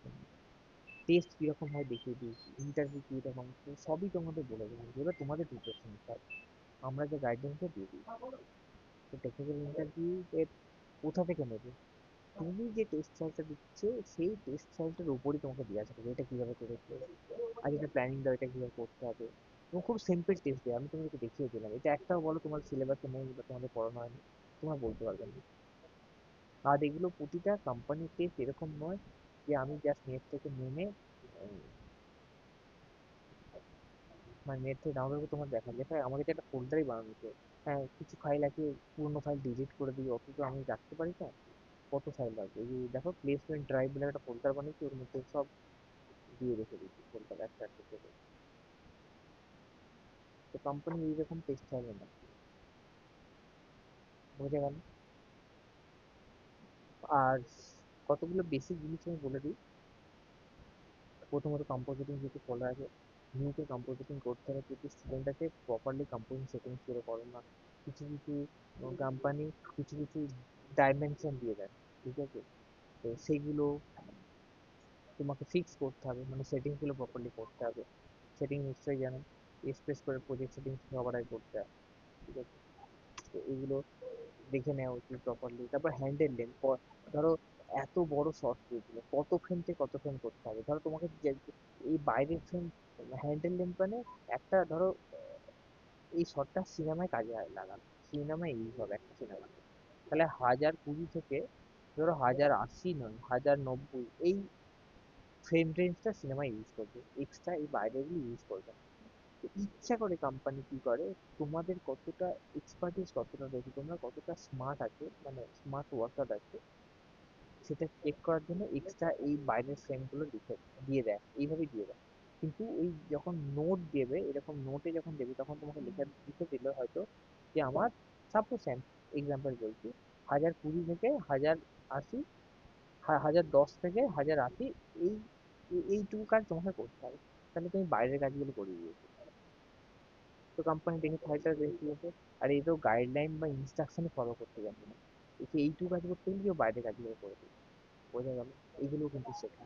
Speaker 1: টেস্ট কিরকম হয় দেখিয়ে দিয়েছি, ইন্টারভিউ কিরকম, তো সবই তোমাদের বলে দেবো। এবার তোমাদের প্রিপারেশন নিতে হবে, আমরা যে গাইডলাইনটা দিয়ে দিই। তো টেকনিক্যাল ইন্টারভিউ এর কোথা থেকে নেবে, তুমি যে টেস্ট সলভটা দিচ্ছ সেই টেস্ট সলভটার উপরই তোমাকে জিজ্ঞাসা করবে এটা কিভাবে করেছো, আর এটা প্ল্যানিং দাও, এটা কিভাবে করতে হবে। এবং খুব সিম্পল টেস্ট দেয়, আমি তোমাদেরকে দেখিয়ে দিলাম। এটা একটাও বলো তোমার সিলেবাসে নেই বা তোমাদের পড়ানো হয়নি, তোমরা বলতে পারবে না। আর এগুলো প্রতিটা কোম্পানির টেস্ট এরকম নয় যে আমি জাস্ট নেট থেকে নেমে মানে নেট থেকে ডাউনলোড করে তোমার দেখা যায়। আমাকে তো একটা ফোল্ডারই বানানো হতো। হ্যাঁ, কিছু ফাইল আছে, পুরোনো ফাইল ডিলিট করে দিই, অথচ আমি রাখতে পারি না। কত ফাইল রাখবো? এই যে দেখো, প্লেসমেন্ট ড্রাইভ বলে একটা ফোল্ডার বানিয়েছি, ওর মধ্যে সব দিয়ে রেখে দিচ্ছি, ফোল্ডার একটা একটা করে। তো কোম্পানি এইরকম টেস্ট হবে না। বোঝা গেল? আর কতগুলো বেসিক জিনিস আমি বলে দিই। প্রথমত কম্পোজিটিং যদি বলা আছে, নিউতে কম্পোজিটিং করতে হবে যদি স্টুডেন্টটাকে প্রপারলি কম্পোজিং সেটিংস করে করো না। কিছু কিছু কোম্পানি কিছু কিছু ডাইমেনশন দিয়ে দেয়, ঠিক আছে? তো সেইগুলো তোমাকে ফিক্স করতে হবে, মানে সেটিংসগুলো প্রপারলি করতে হবে। সেটিং নিশ্চয়ই জানো, স্পেস করে প্রজেক্ট সেটিংস সবার আগে করতে হয়, ঠিক আছে? তো এগুলো দেখে নেওয়া উচিত প্রপারলি। তারপর হ্যান্ডেল লেন্থ, ধরো এত বড় শর্ট দিয়েছিল, কত ফ্রেম থেকে কত ফ্রেম করতে হবে। ধরো তোমাকে এই বাইরের ফ্রেম হ্যান্ডেল লেন্থ মানে একটা ধরো এই শর্টটা সিনেমায় কাজে লাগানো, সিনেমায় ইউজ হবে একটা সিনেমা, তাহলে 1020 থেকে ধরো 1080 নয় 1090 এই ফ্রেম রেঞ্জটা সিনেমায় ইউজ করবে, এক্সট্রা এই বাইরেগুলো ইউজ করবে না। তো ইচ্ছা করে কোম্পানি কি করে, তোমাদের কতটা এক্সপার্টিস কতটা রয়েছে, তোমরা কতটা স্মার্ট আছে, মানে স্মার্ট ওয়ার্কার আছে, সেটা চেক করার জন্য এক্সট্রা এই বাইরের ফ্রেমগুলো লিখে দিয়ে দেয়, এইভাবে দিয়ে দেয়। কিন্তু ওই যখন নোট দেবে, এরকম নোটে যখন দেবে তখন তোমাকে লিখে লিখে দিলে হয়তো যে আমার সাপোজ এক্সাম্পল বলছি, 1020 থেকে 1080, 1010 থেকে 1080 এই এইটুকু কাজ তোমাকে করতে হবে। তাহলে তুমি বাইরের কাজগুলো করিয়ে দিয়েছো। তো কোম্পানি দেখে ফাইলটা রেখে দিয়েছে, আর এই তো গাইডলাইন বা ইনস্ট্রাকশনই ফলো করতে জানে না, একে এইটুকু কাজ করতে গেলে কেউ বাইরের কাজগুলো করে দিবে। বোঝা গেল? এগুলোও কিন্তু শেখা,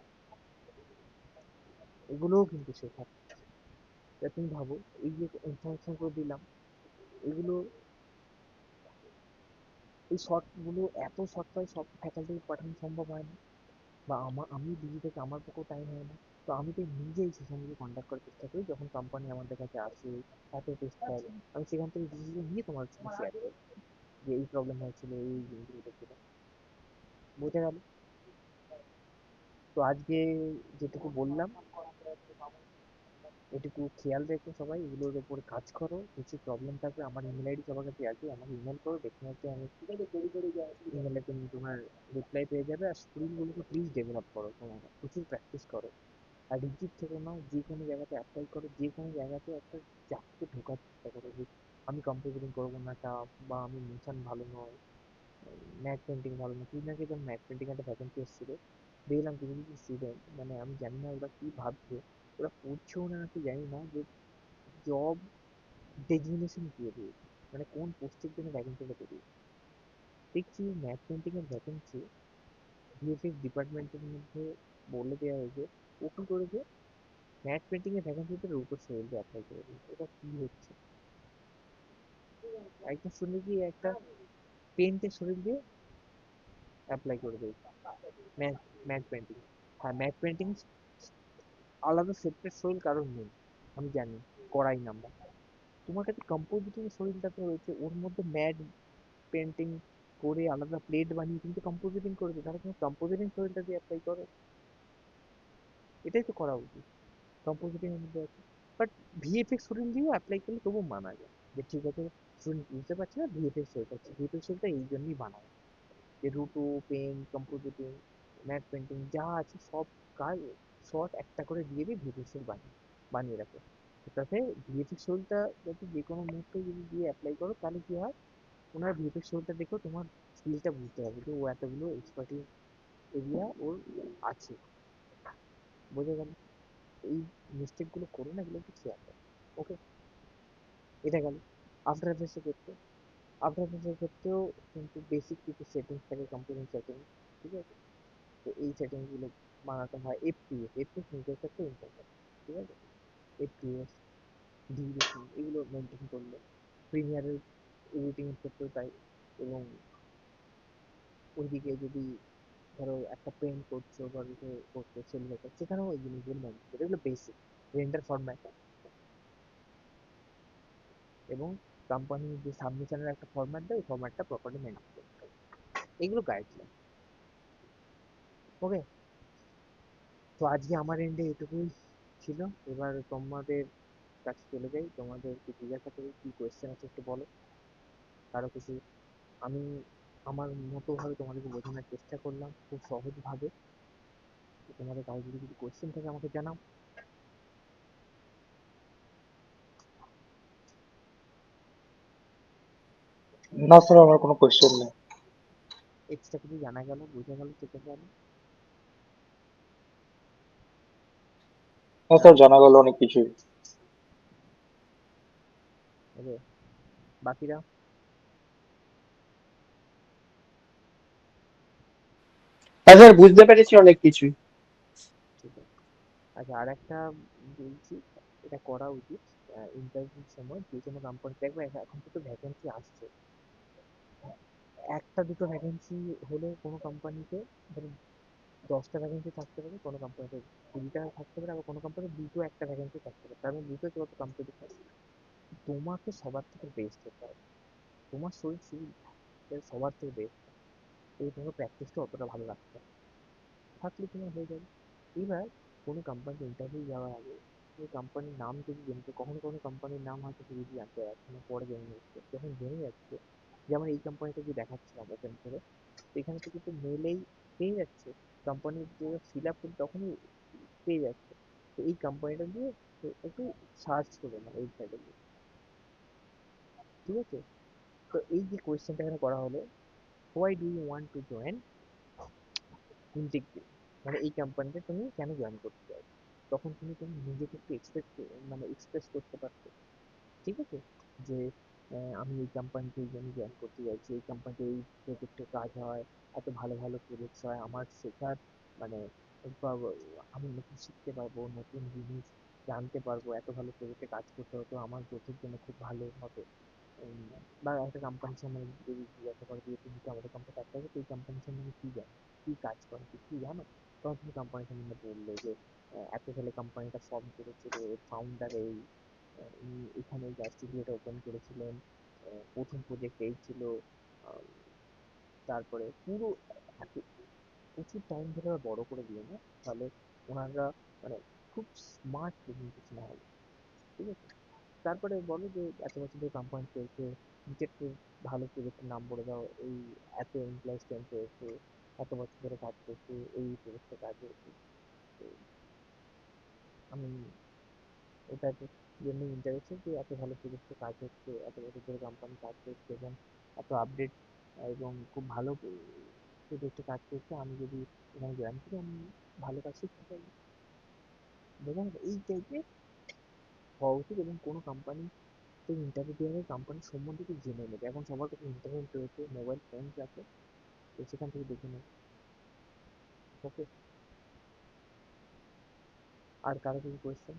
Speaker 1: এগুলোও কিন্তু শেখা। তা তুমি ভাবো, এই যে ইনফরমেশন গুলো দিলাম, এগুলো এই শর্টগুলো এত শর্টকাট সব ফ্যাকাল্টিকে পাঠানো সম্ভব হয় না, বা আমি বিজি থেকে আমার পক্ষেও টাইম হয় না। তো আমি তো নিজেই সেখানকে কন্ট্যাক্ট করার চেষ্টা করি, যখন কোম্পানি আমাদের কাছে আসে এত টেস্ট হয়, আমি সেখান থেকে ডিসিশন নিয়ে তোমার সাথে শেয়ার করি যে এই প্রবলেম হয়েছিল, এই জিনিসগুলো হয়েছিল। বোঝা গেল? তো আজকে যেটুকু বললাম এটুকু খেয়াল রেখো, সবাই এগুলোর উপর কাজ করো। কিছু প্রবলেম থাকলে আমার ইমেল আইডি সবার কাছে আছে, আমাকে ইমেল করো, ডেফিনেটলি আমি ইমেলে তুমি তোমার রিপ্লাই পেয়ে যাবে। আর স্কিলগুলোকে প্লিজ ডেভেলপ করো, তোমরা প্রচুর প্র্যাকটিস করো। আর রিজিট থেকো না, যে কোনো জায়গাতে অ্যাপ্লাই করো, যে কোনো জায়গাতে একটা চাকরিতে ঢোকার চেষ্টা করো যে আমি কম্পিউটিং করবো না টাফ, বা আমি মোশন ভালো নয়, ম্যাট পেন্টিং ভালো না। কিছুদিন আগে যেমন ম্যাট পেন্টিং একটা ভ্যাকেন্সি এসেছিল, দেখলাম কিছু কিছু স্টুডেন্ট, মানে আমি জানি না ওরা কি ভাবছে, ওরা পড়ছেও না নাকি জানি না, যে জব ডেজিগনেশন দিয়ে দিয়েছে, মানে কোন পোস্টের জন্য ভ্যাকেন্সিটা বেরিয়েছে। দেখছি ম্যাট পেন্টিং এর ভ্যাকেন্সি ভিএফএক্স ডিপার্টমেন্টের মধ্যে বলে দেওয়া হয়েছে। ও কি করেছে, ম্যাট পেন্টিং এর ভ্যাকেন্সিতে রূপের সোহেলকে অ্যাপ্লাই করে দিয়েছে। এটা কি হচ্ছে? একদম শুনে কি একটা পেন্টের শরীর দিয়ে অ্যাপ্লাই করে দিয়েছে ম্যাট ম্যাট পেন্টিং। হ্যাঁ, ম্যাট পেন্টিং আলাদা সেপারেট শরীর কারণ নেই, আমি জানি, করাই নাম্বার। তোমার কাছে কম্পোজিটিং শরীরটাতে রয়েছে, ওর মধ্যে ম্যাট পেন্টিং করে আলাদা প্লেট বানিয়ে তুমি তো কম্পোজিটিং করেছো, তাহলে তুমি কম্পোজিটিং শরীরটা দিয়ে অ্যাপ্লাই করো। এটাই তো করা উচিত, কম্পোজিটিং এর মধ্যে আছে। বাট ভিএফএক্স স্টুডেন্ট দিয়েও অ্যাপ্লাই করলে তবু মানা যায়, যে ঠিক আছে স্টুডেন্ট বুঝতে পারছে না, ভিএফএক্স হয়ে যাচ্ছে, ভিএফএক্স হলটা এই জন্যই বানায়, যে roto paint compositing matte painting যা আছে সব কাজ শর্ট একটা করে দিয়ে দিয়ে ভিএফএক্স বানিয়ে বানিয়ে রাখো। তাতে ভিএফএক্স হোলটা যাতে যে কোনো মুহূর্তে যদি দিয়ে অ্যাপ্লাই করো, তাহলে কি হয়, ওনার ভিএফএক্স হোলটা দেখো তোমার স্কিলটা বুঝতে পারবে যে ও এতগুলো এক্সপার্টিস এরিয়া ওর আছে। বোঝা গেল? এই মিস্টেক গুলো করো না, এগুলো একটু খেয়াল করো। ওকে, এটা গেল। আফটার এফেক্টসের ক্ষেত্রে, আফটার এফেক্টসের ক্ষেত্রেও কিন্তু বেসিক কিছু সেটিংস থাকে, কম্পিউটিং সেটিংস, ঠিক আছে? তো এই সেটিংস গুলো বানাতে হয়। এফপিএস, এফপিএস নিজের ক্ষেত্রে ইম্পর্টেন্ট, ঠিক আছে? এফপিএস, ডিউরেশন এগুলো মেনটেন করলে, প্রিমিয়ারের এডিটিং এর ক্ষেত্রেও তাই। এবং ওইদিকে যদি ধরো একটা পেন্ট করছো বা কিছু করছো সেলিব্রেট, সেখানেও এই জিনিসগুলো মেনটেন করবে, এগুলো বেসিক। রেন্ডার ফরম্যাট এবং কোম্পানি যে সাবমিশনের একটা ফরম্যাট দেয়, ওই ফরম্যাটটা প্রপারলি মেনটেন করতে হবে, এগুলো গাইডলাইন। ওকে, তো আজকে আমার এন্ডে এটুকুই ছিল। এবার তোমাদের কাছে চলে যাই, তোমাদের কি জিজ্ঞাসা করি, কি কোয়েশ্চেন আছে একটু বলো, কারো কিছু। আমি আমার মতো ভাবে তোমাদেরকে বোঝানোর চেষ্টা করলাম খুব সহজ ভাবে। তোমাদের কারো যদি কিছু কোয়েশ্চেন থাকে আমাকে জানাও।
Speaker 2: না স্যার, আমার কোনো কোয়েশ্চেন নেই।
Speaker 1: এক্সট্রা কিছু জানা গেল, বোঝা গেল, চেপে গেল?
Speaker 2: হ্যাঁ
Speaker 1: হ্যাঁ।
Speaker 2: স্যার, জানা গেল অনেক কিছুই।
Speaker 1: ওকে, বাকিরা?
Speaker 3: হ্যাঁ স্যার, বুঝতে পেরেছি অনেক কিছুই।
Speaker 1: ঠিক আছে। আচ্ছা, আর একটা বলছি, এটা করা উচিত ইন্টারভিউর সময়। যে কোনো কোম্পানি দেখবে এখন কিন্তু ভ্যাকেন্সি আসছে, একটা দুটো ভ্যাকেন্সি হলে কোনো কোম্পানিতে, ধরুন 10টা ভ্যাকেন্সি থাকতে পারে, কোনো কোম্পানিতে 20টা থাকতে পারে, আবার কোনো কোম্পানিতে দুটো একটা ভ্যাকেন্সি থাকতে পারে, তার মানে বুঝতে হচ্ছে কত কম্পিটিশন। তোমাকে সবার থেকে বেস্ট হতে হবে, তোমার শরীর শরীর সবার থেকে বেস্ট, এই তোমাকে প্র্যাকটিসটা অতটা ভালো রাখতে হবে, থাকলে তোমার হয়ে যাবে। এবার কোনো কোম্পানিতে ইন্টারভিউ যাওয়ার আগে ওই কোম্পানির নাম যদি জেনে, কখনো কোনো কোম্পানির নাম হয়তো তুমি যদি জানতে পারছো না, পরে জেনে যাচ্ছে, যখন জেনে যাচ্ছে, যেমন এই কোম্পানিটা যে দেখাচ্ছিলাম ওপেন করে, তো এখানে তো কিন্তু মেলেই পেয়ে যাচ্ছে, কোম্পানির যে ফিল আপ করি তখনই পেয়ে যাচ্ছে। তো এই কোম্পানিটা দিয়ে একটু সার্চ করে না ওয়েবসাইটে গিয়ে, ঠিক আছে? তো এই যে কোয়েশ্চেনটা এখানে করা হলো, why do you want to join Intech, মানে এই কোম্পানিতে তুমি কেন জয়েন করতে চাও, তখন তুমি তুমি নিজেকে একটু এক্সপ্রেস করতে পারছো, ঠিক আছে? যে আমি এই কোম্পানিতে এই জন্য জয়েন করতে চাইছি, এই কোম্পানিতে এই প্রজেক্টে কাজ হয়, এত ভালো ভালো প্রজেক্ট হয়, আমার শেখার মানে আমি নতুন শিখতে পারবো, নতুন জিনিস জানতে পারবো, এত ভালো প্রজেক্টে কাজ করতে হতো, আমার গ্রোথের জন্য খুব ভালো হবে। উম, বা একটা কোম্পানির সম্বন্ধে যদি জিজ্ঞাসা করে যে তুমি তো আমাদের কোম্পানি কাজ করো, তো এই কোম্পানির সম্বন্ধে কি জানো, কি কাজ করে, কি জানো, তখন তুমি কোম্পানি সম্বন্ধে বললে যে এত সালে কোম্পানিটা ফর্ম করেছিল, এর ফাউন্ডার এই, এখানে এই স্টুডিওটা ওপেন করেছিলেন, প্রথম প্রজেক্ট এই ছিল। আম, তারপরে পুরো এত প্রচুর টাইম ধরে ওরা বড় করে দিও না, তাহলে ওনারা মানে খুব স্মার্ট প্রেজেন্টেশন হবে, ঠিক আছে? তারপরে বলো যে এত বছর ধরে কোম্পানি চলছে, নিজের ভালো প্রজেক্টের নাম বলে দাও, এই এত এমপ্লয়ি স্ট্রেন্থ রয়েছে, এত বছর ধরে কাজ করছে, এই প্রজেক্টে কাজ হয়েছে। তো আমি এটার জন্য ইন্টারেস্টেড যে এত ভালো প্রজেক্টে কাজ হচ্ছে, এত বছর ধরে কোম্পানি কাজ করছে, এবং এত আপডেট এবং খুব ভালো প্রজেক্টে কাজ করছে, আমি যদি এখানে জয়েন করি আমি ভালো কাজ শিখতে পারবো। বোঝা গেল? এই টাইপের হওয়া উচিত। এবং কোনো কোম্পানি তো ইন্টারভিউ দেওয়ার আগে কোম্পানির সম্বন্ধে একটু জেনে নেবে, এখন সবার কাছে ইন্টারনেট রয়েছে, মোবাইল ফোন আছে, তো সেখান থেকে দেখে নেবে। ওকে, আর কারো কিছু কোয়েশ্চেন?